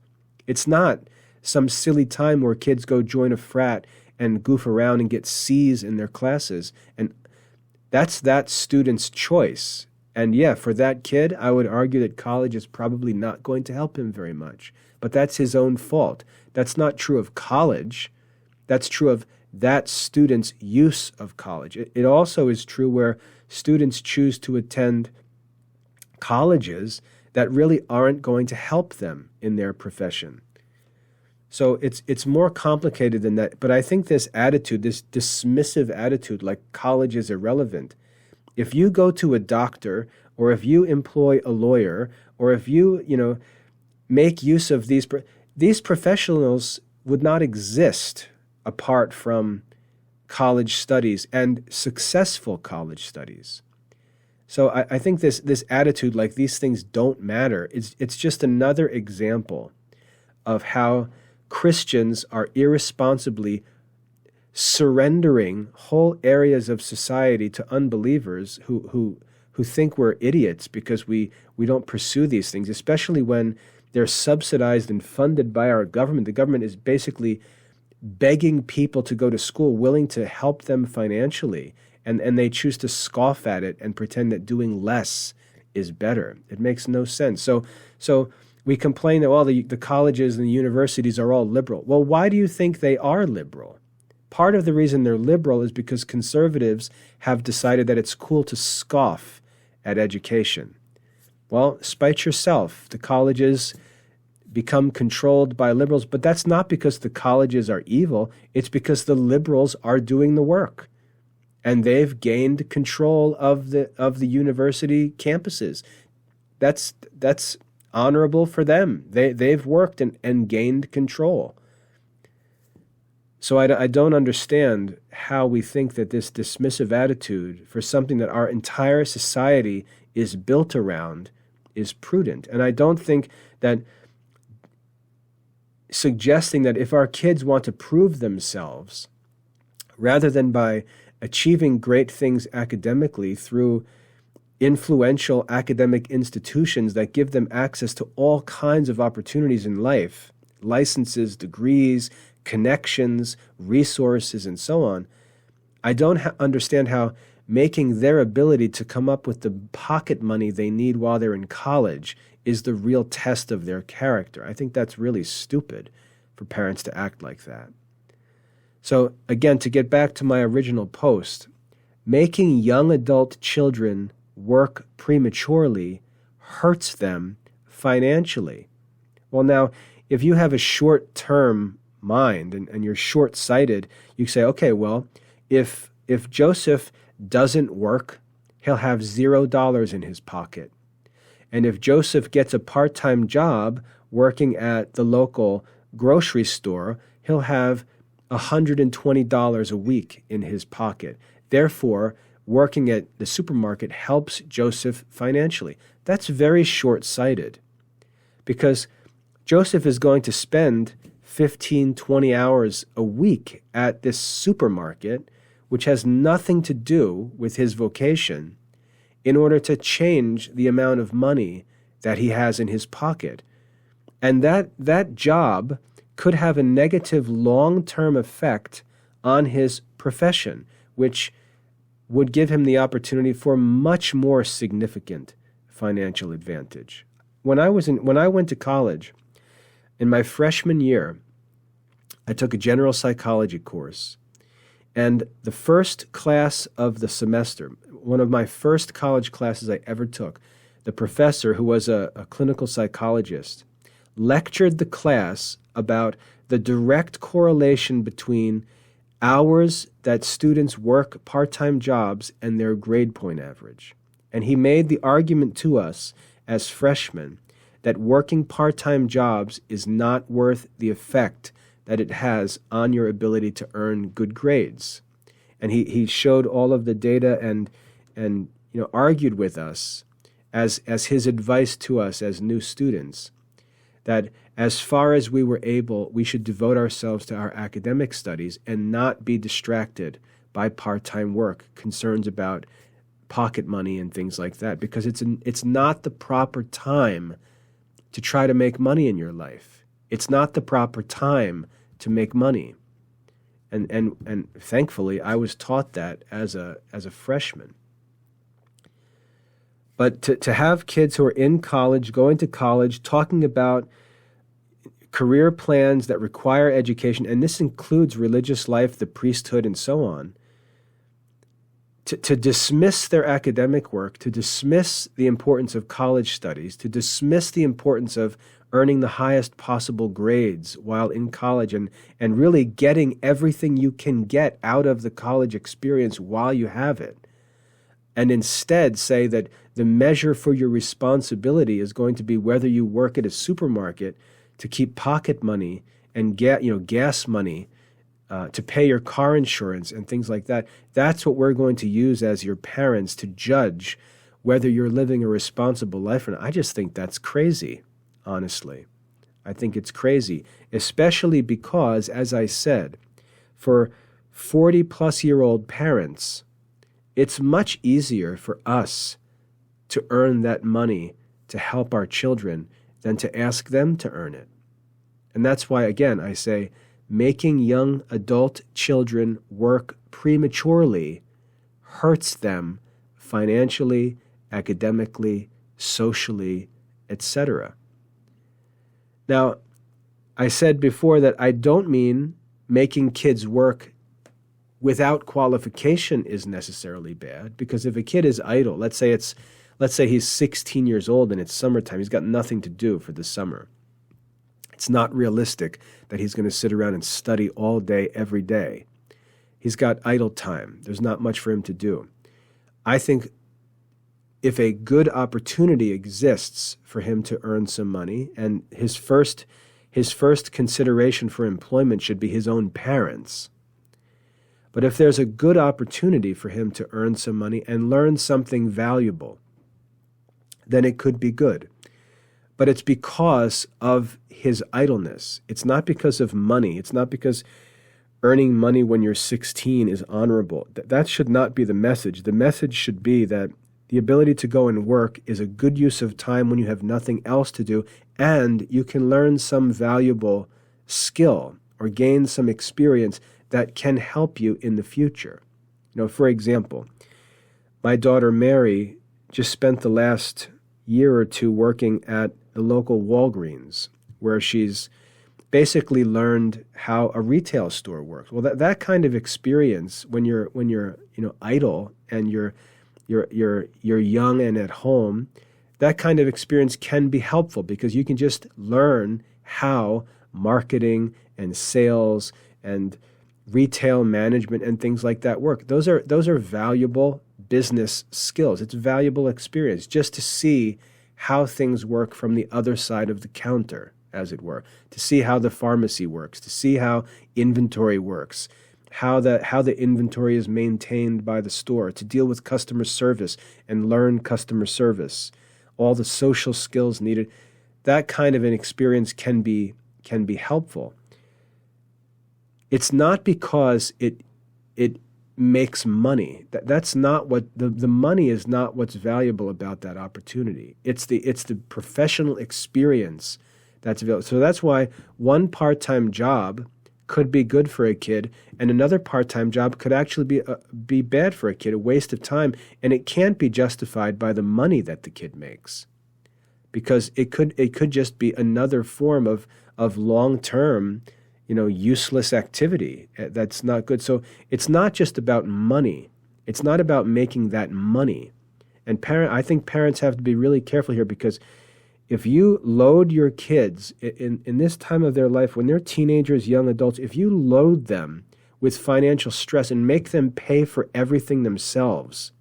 It's not some silly time where kids go join a frat and goof around and get C's in their classes. And that's that student's choice. And yeah, for that kid, I would argue that college is probably not going to help him very much. But that's his own fault. That's not true of college. That's true of that student's use of college. It also is true where students choose to attend colleges that really aren't going to help them in their profession. So it's more complicated than that. But I think this attitude, this dismissive attitude, like college is irrelevant. If you go to a doctor, or if you employ a lawyer, or if you make use of these professionals would not exist apart from college studies and successful college studies. So I think this attitude, like these things don't matter, it's just another example of how Christians are irresponsibly surrendering whole areas of society to unbelievers who think we're idiots because we don't pursue these things, especially when they're subsidized and funded by our government. The government is basically begging people to go to school, willing to help them financially, and they choose to scoff at it and pretend that doing less is better. It makes no sense. So we complain that, the colleges and the universities are all liberal. Well, why do you think they are liberal? Part of the reason they're liberal is because conservatives have decided that it's cool to scoff at education. Well, spite yourself. The colleges become controlled by liberals, but that's not because the colleges are evil. It's because the liberals are doing the work, and they've gained control of the university campuses. That's honorable for them. They've worked and gained control. So I don't understand how we think that this dismissive attitude for something that our entire society is built around is prudent. And I don't think that suggesting that if our kids want to prove themselves, rather than by achieving great things academically through influential academic institutions that give them access to all kinds of opportunities in life, licenses, degrees, connections, resources, and so on, I don't understand how making their ability to come up with the pocket money they need while they're in college is the real test of their character. I think that's really stupid for parents to act like that. So again, to get back to my original post, making young adult children work prematurely hurts them financially. Well, now, if you have a short-term mind and you're short-sighted, you say, okay, well, if Joseph doesn't work, he'll have $0 in his pocket. And if Joseph gets a part-time job working at the local grocery store, he'll have $120 a week in his pocket. Therefore, working at the supermarket helps Joseph financially. That's very short-sighted, because Joseph is going to spend 15, 20 hours a week at this supermarket, which has nothing to do with his vocation, in order to change the amount of money that he has in his pocket. And that job could have a negative long-term effect on his profession, which would give him the opportunity for much more significant financial advantage. When I went to college, in my freshman year, I took a general psychology course. And the first class of the semester, one of my first college classes I ever took, the professor, who was a clinical psychologist, lectured the class about the direct correlation between hours that students work part-time jobs and their grade point average. And he made the argument to us as freshmen that working part-time jobs is not worth the effect that it has on your ability to earn good grades. And he showed all of the data and argued with us as his advice to us as new students, that as far as we were able, we should devote ourselves to our academic studies and not be distracted by part-time work, concerns about pocket money and things like that, because it's not the proper time to try to make money in your life. It's not the proper time to make money. And thankfully, I was taught that as a freshman. But to have kids who are in college, going to college, talking about career plans that require education, and this includes religious life, the priesthood, and so on, to dismiss their academic work, to dismiss the importance of college studies, to dismiss the importance of earning the highest possible grades while in college and really getting everything you can get out of the college experience while you have it, and instead say that the measure for your responsibility is going to be whether you work at a supermarket to keep pocket money and gas money to pay your car insurance and things like that. That's what we're going to use as your parents to judge whether you're living a responsible life or not. I just think that's crazy, honestly. I think it's crazy, especially because, as I said, for 40-plus-year-old parents, it's much easier for us to earn that money to help our children than to ask them to earn it. And that's why, again, I say making young adult children work prematurely hurts them financially, academically, socially, etc. Now, I said before that I don't mean making kids work without qualification is necessarily bad, because if a kid is idle, let's say he's 16 years old and it's summertime, he's got nothing to do for the summer. It's not realistic that he's going to sit around and study all day, every day. He's got idle time. There's not much for him to do. I think if a good opportunity exists for him to earn some money, and his first consideration for employment should be his own parents. But if there's a good opportunity for him to earn some money and learn something valuable, then it could be good. But it's because of his idleness. It's not because of money. It's not because earning money when you're 16 is honorable. That should not be the message. The message should be that the ability to go and work is a good use of time when you have nothing else to do, and you can learn some valuable skill or gain some experience that can help you in the future. For example, my daughter Mary just spent the last year or two working at the local Walgreens, where she's basically learned how a retail store works. Well, that kind of experience when you're idle and you're young and at home, that kind of experience can be helpful because you can just learn how marketing and sales and retail management and things like that work. Those are valuable business skills. It's valuable experience just to see how things work from the other side of the counter, as it were, to see how the pharmacy works, to see how inventory works, how the inventory is maintained by the store, to deal with customer service and learn customer service, all the social skills needed. That kind of an experience can be helpful. It's not because it makes money. That's not what the money is not what's valuable about that opportunity. It's the professional experience that's available. So that's why one part-time job could be good for a kid, and another part-time job could actually be bad for a kid, a waste of time, and it can't be justified by the money that the kid makes, because it could just be another form of long-term, useless activity that's not good. So it's not just about money. It's not about making that money. And I think parents have to be really careful here, because if you load your kids in this time of their life, when they're teenagers, young adults, if you load them with financial stress and make them pay for everything themselves,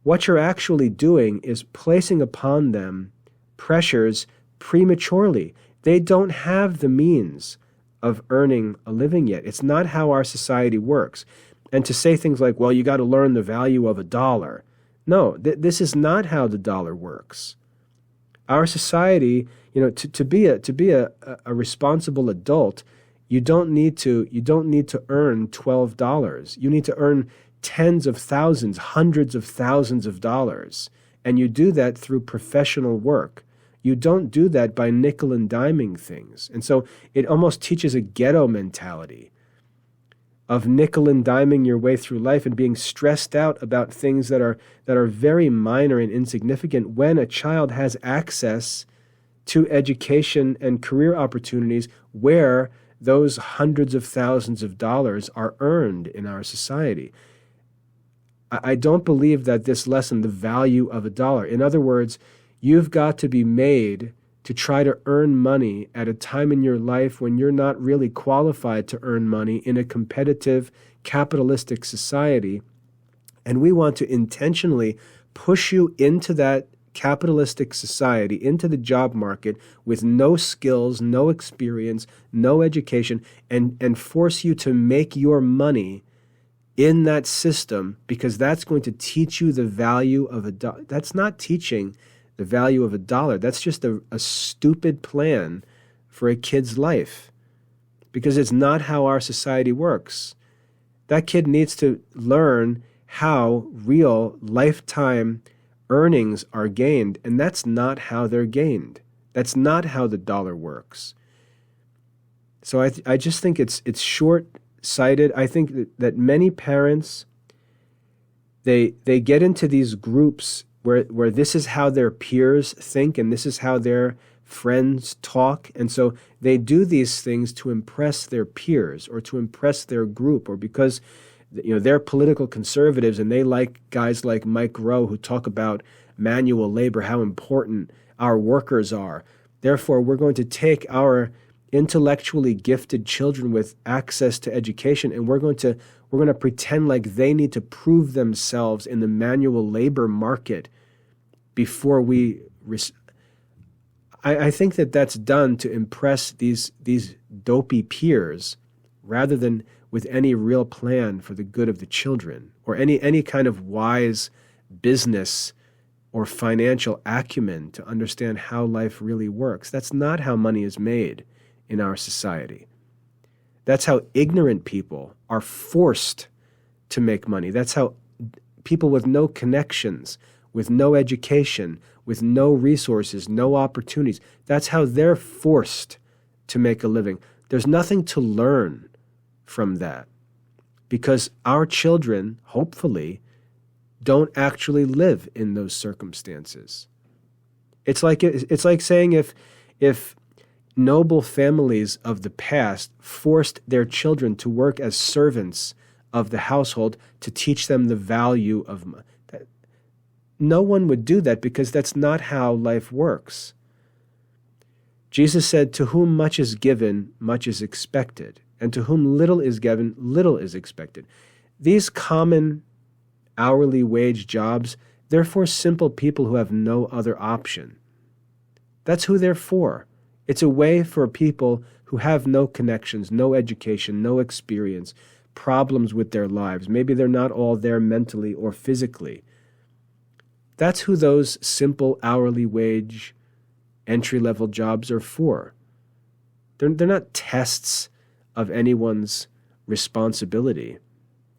what you're actually doing is placing upon them pressures prematurely. They don't have the means of earning a living yet. It's not how our society works. And to say things like, well, you got to learn the value of a dollar. No, this is not how the dollar works. Our society, to be a responsible adult, you don't need to earn $12. You need to earn tens of thousands, hundreds of thousands of dollars. And you do that through professional work. You don't do that by nickel and diming things. And so it almost teaches a ghetto mentality of nickel and diming your way through life and being stressed out about things that are very minor and insignificant, when a child has access to education and career opportunities where those hundreds of thousands of dollars are earned in our society. I don't believe that this lesson, the value of a dollar. In other words, you've got to be made to try to earn money at a time in your life when you're not really qualified to earn money in a competitive, capitalistic society. And we want to intentionally push you into that capitalistic society, into the job market with no skills, no experience, no education, and force you to make your money in that system, because that's going to teach you the value of a dollar. That's not teaching the value of a dollar. That's just a stupid plan for a kid's life, because it's not how our society works. That kid needs to learn how real lifetime earnings are gained, and that's not how they're gained. That's not how the dollar works. So I just think it's short-sighted. I think that many parents, they get into these groups where this is how their peers think and this is how their friends talk. And so they do these things to impress their peers or to impress their group, or because they're political conservatives and they like guys like Mike Rowe who talk about manual labor, how important our workers are. Therefore, we're going to take our intellectually gifted children with access to education, and we're going to pretend like they need to prove themselves in the manual labor market before we. I think that's done to impress these dopey peers, rather than with any real plan for the good of the children, or any kind of wise business or financial acumen to understand how life really works. That's not how money is made in our society. That's how ignorant people are forced to make money. That's how people with no connections, with no education, with no resources, no opportunities, that's how they're forced to make a living. There's nothing to learn from that, because our children, hopefully, don't actually live in those circumstances. It's like saying if noble families of the past forced their children to work as servants of the household to teach them the value of money. No one would do that, because that's not how life works. Jesus said, "To whom much is given, much is expected, and to whom little is given, little is expected." These common hourly wage jobs, they're for simple people who have no other option. That's who they're for. It's a way for people who have no connections, no education, no experience, problems with their lives. Maybe they're not all there mentally or physically. That's who those simple hourly wage entry-level jobs are for. They're not tests of anyone's responsibility.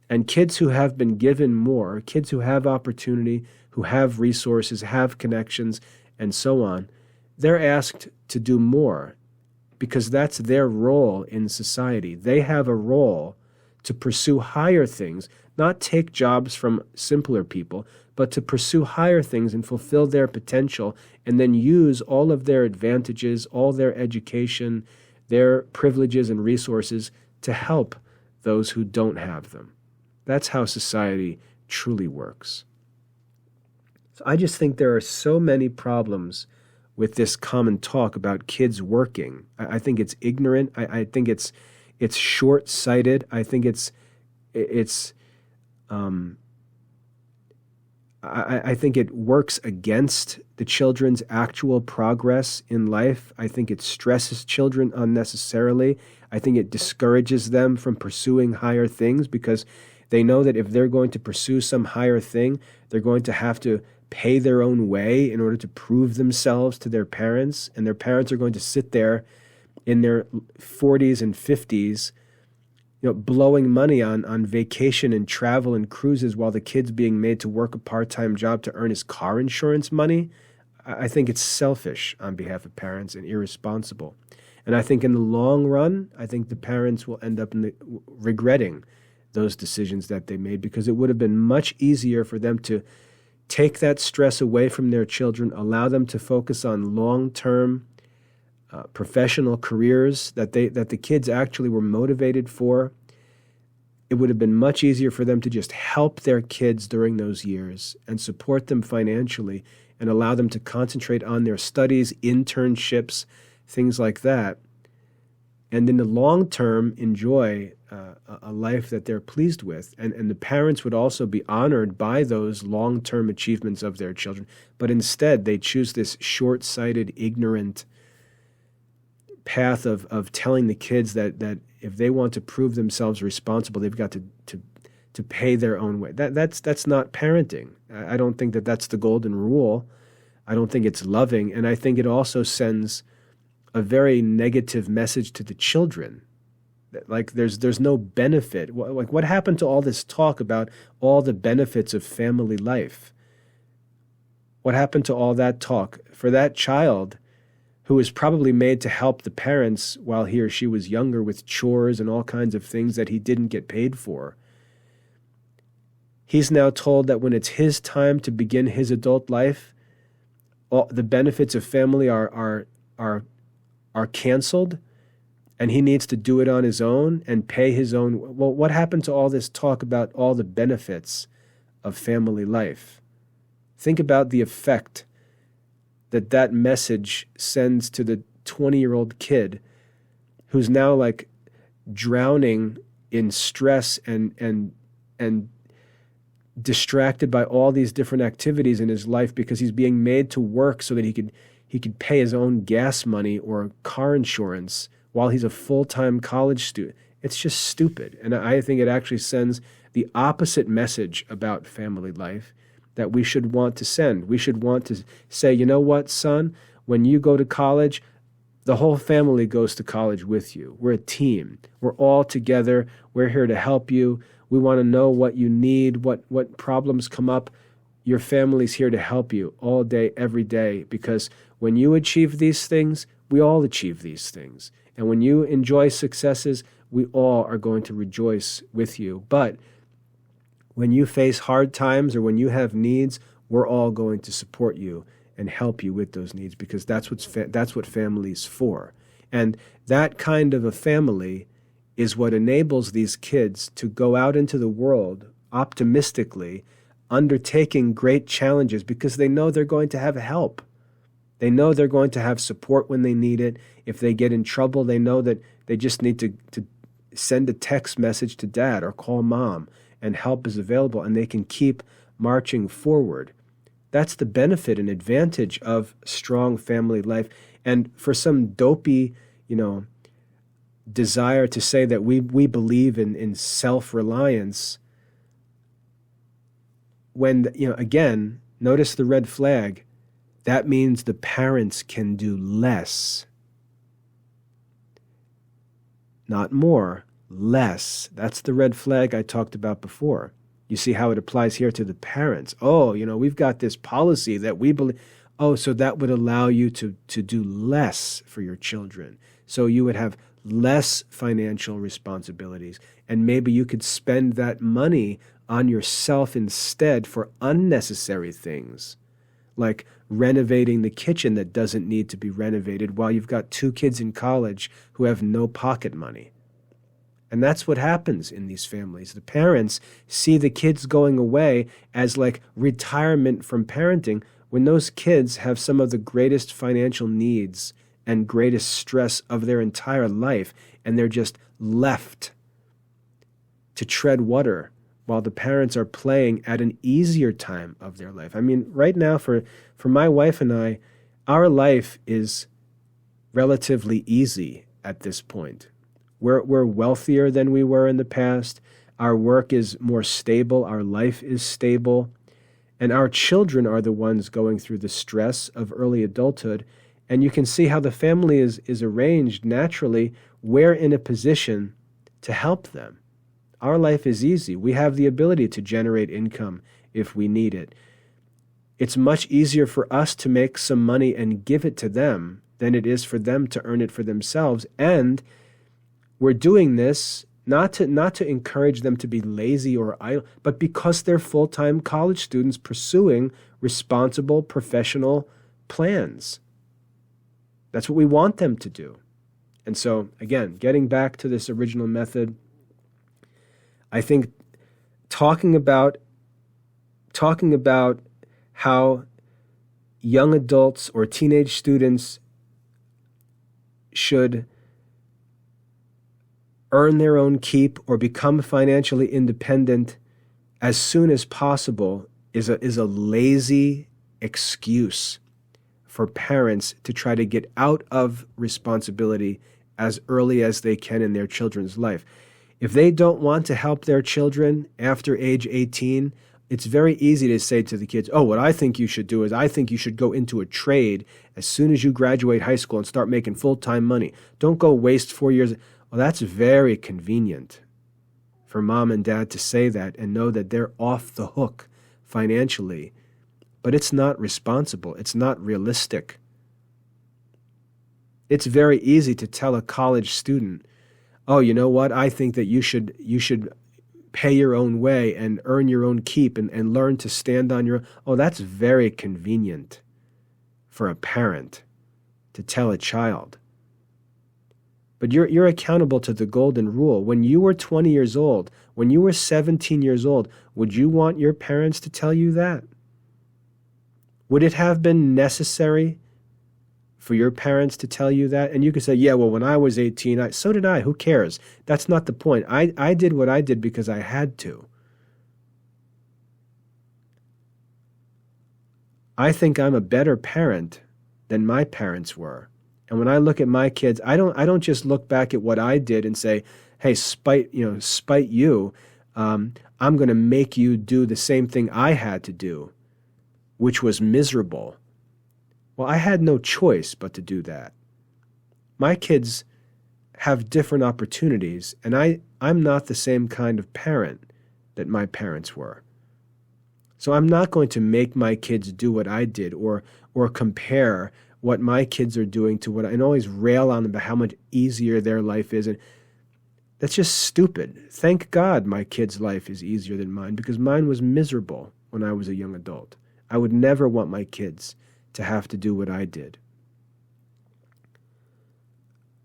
And kids who have been given more, kids who have opportunity, who have resources, have connections, and so on, they're asked to do more. because that's their role in society. They have a role to pursue higher things, not take jobs from simpler people, but to pursue higher things and fulfill their potential, and then use all of their advantages, all their education, their privileges and resources to help those who don't have them. That's how society truly works. So I just think there are so many problems with this common talk about kids working. I think it's ignorant. I think it's short-sighted. I think I think it works against the children's actual progress in life. I think it stresses children unnecessarily. I think it discourages them from pursuing higher things because they know that if they're going to pursue some higher thing, they're going to have to pay their own way in order to prove themselves to their parents, and their parents are going to sit there in their 40s and 50s, blowing money on vacation and travel and cruises while the kid's being made to work a part-time job to earn his car insurance money. I think it's selfish on behalf of parents and irresponsible. And I think in the long run, I think the parents will end up regretting those decisions that they made, because it would have been much easier for them to take that stress away from their children, allow them to focus on long-term professional careers that the kids actually were motivated for. It would have been much easier for them to just help their kids during those years and support them financially and allow them to concentrate on their studies, internships, things like that, and in the long term enjoy a life that they're pleased with. And the parents would also be honored by those long-term achievements of their children. But instead, they choose this short-sighted, ignorant path of telling the kids that if they want to prove themselves responsible, they've got to pay their own way. That's not parenting. I don't think that's the golden rule. I don't think it's loving. And I think it also sends a very negative message to the children. Like there's no benefit. Like, what happened to all this talk about all the benefits of family life? What happened to all that talk for that child who was probably made to help the parents while he or she was younger with chores and all kinds of things that he didn't get paid for? He's now told that when it's his time to begin his adult life, all the benefits of family are canceled, and he needs to do it on his own and pay his own. Well, what happened to all this talk about all the benefits of family life? Think about the effect that message sends to the 20-year-old kid who's now like drowning in stress and distracted by all these different activities in his life because he's being made to work so that he could pay his own gas money or car insurance while he's a full-time college student. It's just stupid. And I think it actually sends the opposite message about family life that we should want to send. We should want to say, you know what, son, when you go to college, the whole family goes to college with you. We're a team. We're all together. We're here to help you. We want to know what you need, what problems come up. Your family's here to help you all day, every day, because when you achieve these things, we all achieve these things. And when you enjoy successes, we all are going to rejoice with you. But when you face hard times or when you have needs, we're all going to support you and help you with those needs, because that's what family's for. And that kind of a family is what enables these kids to go out into the world optimistically, undertaking great challenges, because they know they're going to have help. They know they're going to have support when they need it. If they get in trouble, they know that they just need to send a text message to dad or call mom, and help is available, and they can keep marching forward. That's the benefit and advantage of strong family life. And for some dopey, desire to say that we believe in self-reliance, when, again, notice the red flag, that means the parents can do less. Not more, less. That's the red flag I talked about before. You see how it applies here to the parents. Oh, we've got this policy that we believe. Oh, so that would allow you to do less for your children. So you would have less financial responsibilities. And maybe you could spend that money on yourself instead for unnecessary things, like renovating the kitchen that doesn't need to be renovated while you've got 2 kids in college who have no pocket money. And that's what happens in these families. The parents see the kids going away as like retirement from parenting when those kids have some of the greatest financial needs and greatest stress of their entire life, and they're just left to tread water while the parents are playing at an easier time of their life. I mean, right now for my wife and I, our life is relatively easy at this point. We're wealthier than we were in the past. Our work is more stable. Our life is stable. And our children are the ones going through the stress of early adulthood. And you can see how the family is arranged naturally. We're in a position to help them. Our life is easy. We have the ability to generate income if we need it. It's much easier for us to make some money and give it to them than it is for them to earn it for themselves. And we're doing this not to encourage them to be lazy or idle, but because they're full-time college students pursuing responsible professional plans. That's what we want them to do. And so, again, getting back to this original method, I think talking about how young adults or teenage students should earn their own keep or become financially independent as soon as possible is a lazy excuse for parents to try to get out of responsibility as early as they can in their children's life. If they don't want to help their children after age 18, it's very easy to say to the kids, oh, what I think you should do is I think you should go into a trade as soon as you graduate high school and start making full-time money. Don't go waste 4 years. Well, that's very convenient for mom and dad to say that and know that they're off the hook financially. But it's not responsible. It's not realistic. It's very easy to tell a college student, oh, you know what? I think that you should pay your own way and earn your own keep and learn to stand on your own. Oh, that's very convenient for a parent to tell a child. But you're accountable to the golden rule. When you were 20 years old, when you were 17 years old, would you want your parents to tell you that? Would it have been necessary for your parents to tell you that? And you could say, yeah, well, when I was 18, so did I. Who cares? That's not the point. I did what I did because I had to. I think I'm a better parent than my parents were. And when I look at my kids, I don't just look back at what I did and say, hey, spite you, I'm going to make you do the same thing I had to do, which was miserable. Well, I had no choice but to do that. My kids have different opportunities, and I'm not the same kind of parent that my parents were. So I'm not going to make my kids do what I did or compare what my kids are doing to what and always rail on them about how much easier their life is. And that's just stupid. Thank God my kid's life is easier than mine because mine was miserable when I was a young adult. I would never want my kids to have to do what I did.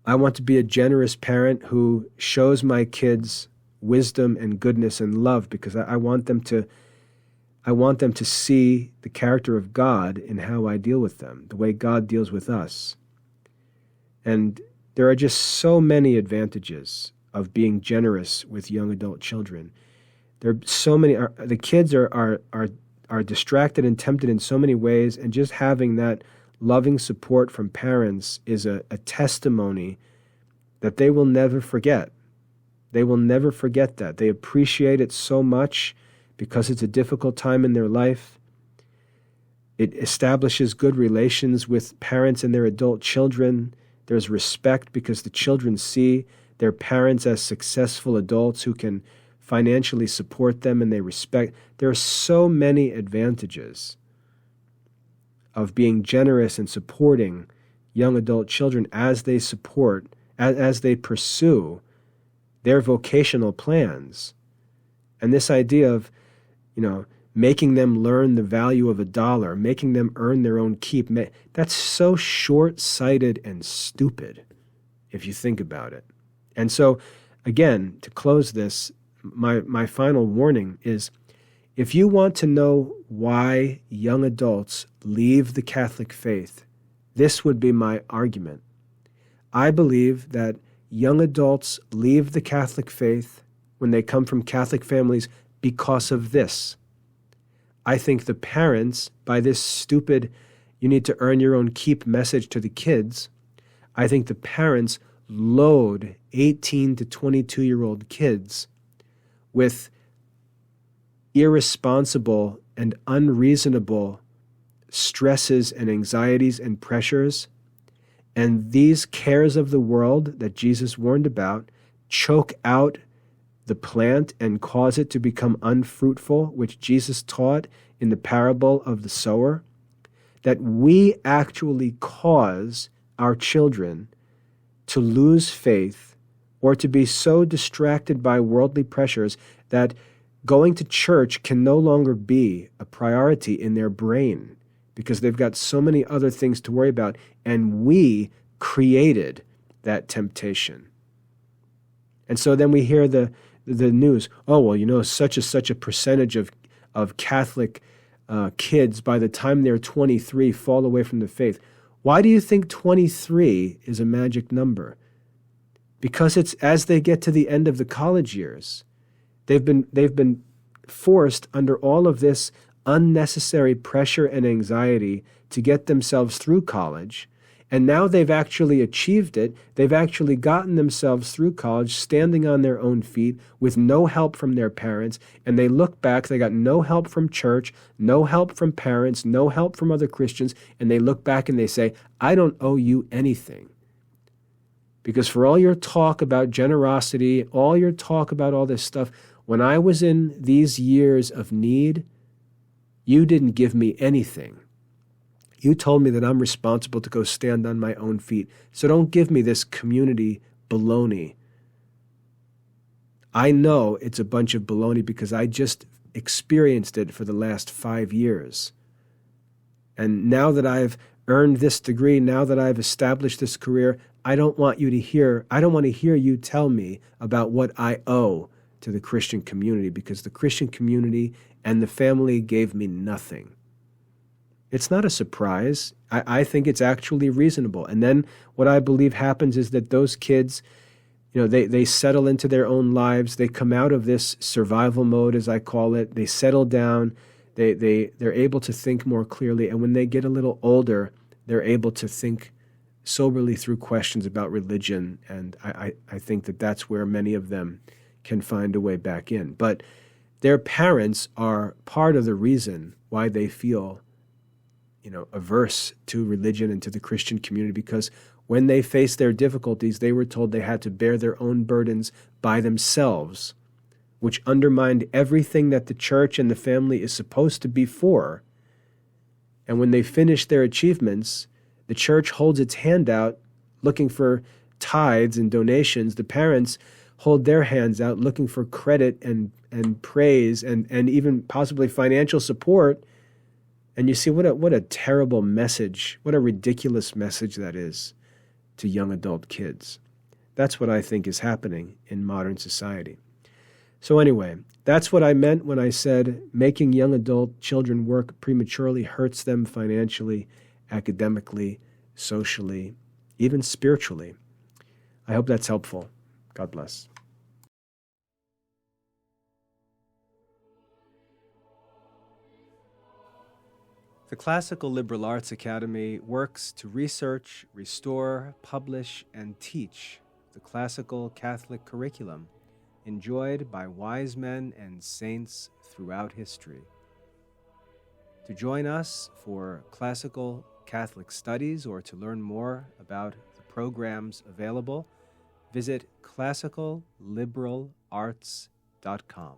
I want to be a generous parent who shows my kids wisdom and goodness and love because I want them to see the character of God in how I deal with them, the way God deals with us. And there are just so many advantages of being generous with young adult children. There are so many. The kids are distracted and tempted in so many ways, and just having that loving support from parents is a testimony that they will never forget. They will never forget that. They appreciate it so much because it's a difficult time in their life. It establishes good relations with parents and their adult children. There's respect because the children see their parents as successful adults who can financially support them and they respect. There are so many advantages of being generous and supporting young adult children as they pursue their vocational plans. And this idea of, making them learn the value of $1, making them earn their own keep, that's so short-sighted and stupid if you think about it. And so, again, to close this, my final warning is, if you want to know why young adults leave the Catholic faith, this would be my argument. I believe that young adults leave the Catholic faith when they come from Catholic families because of this. I think the parents, by this stupid, you need to earn your own keep message to the kids, I think the parents load 18 to 22-year-old kids with irresponsible and unreasonable stresses and anxieties and pressures. And these cares of the world that Jesus warned about choke out the plant and cause it to become unfruitful, which Jesus taught in the parable of the sower, that we actually cause our children to lose faith or to be so distracted by worldly pressures that going to church can no longer be a priority in their brain because they've got so many other things to worry about, and we created that temptation. And so then we hear the news, such a percentage of Catholic kids by the time they're 23 fall away from the faith. Why do you think 23 is a magic number? Because it's as they get to the end of the college years. They've been forced under all of this unnecessary pressure and anxiety to get themselves through college, and now they've actually achieved it. They've actually gotten themselves through college, standing on their own feet with no help from their parents, and they look back, they got no help from church, no help from parents, no help from other Christians, and they look back and they say, I don't owe you anything. Because for all your talk about generosity, all your talk about all this stuff, when I was in these years of need, you didn't give me anything. You told me that I'm responsible to go stand on my own feet. So don't give me this community baloney. I know it's a bunch of baloney because I just experienced it for the last 5 years. And now that I've earned this degree, now that I've established this career, I don't want to hear you tell me about what I owe to the Christian community, because the Christian community and the family gave me nothing. It's not a surprise. I think it's actually reasonable. And then what I believe happens is that those kids, they settle into their own lives. They come out of this survival mode, as I call it. They settle down. They're able to think more clearly. And when they get a little older, they're able to think soberly through questions about religion. And I think that that's where many of them can find a way back in. But their parents are part of the reason why they feel averse to religion and to the Christian community, because when they faced their difficulties, they were told they had to bear their own burdens by themselves, which undermined everything that the church and the family is supposed to be for. And when they finish their achievements, the church holds its hand out looking for tithes and donations. The parents hold their hands out looking for credit and praise and even possibly financial support. And you see what a terrible message, what a ridiculous message that is to young adult kids. That's what I think is happening in modern society. So anyway, that's what I meant when I said making young adult children work prematurely hurts them financially, academically, socially, even spiritually. I hope that's helpful. God bless. The Classical Liberal Arts Academy works to research, restore, publish, and teach the classical Catholic curriculum enjoyed by wise men and saints throughout history. To join us for classical Catholic studies or to learn more about the programs available, visit classicalliberalarts.com.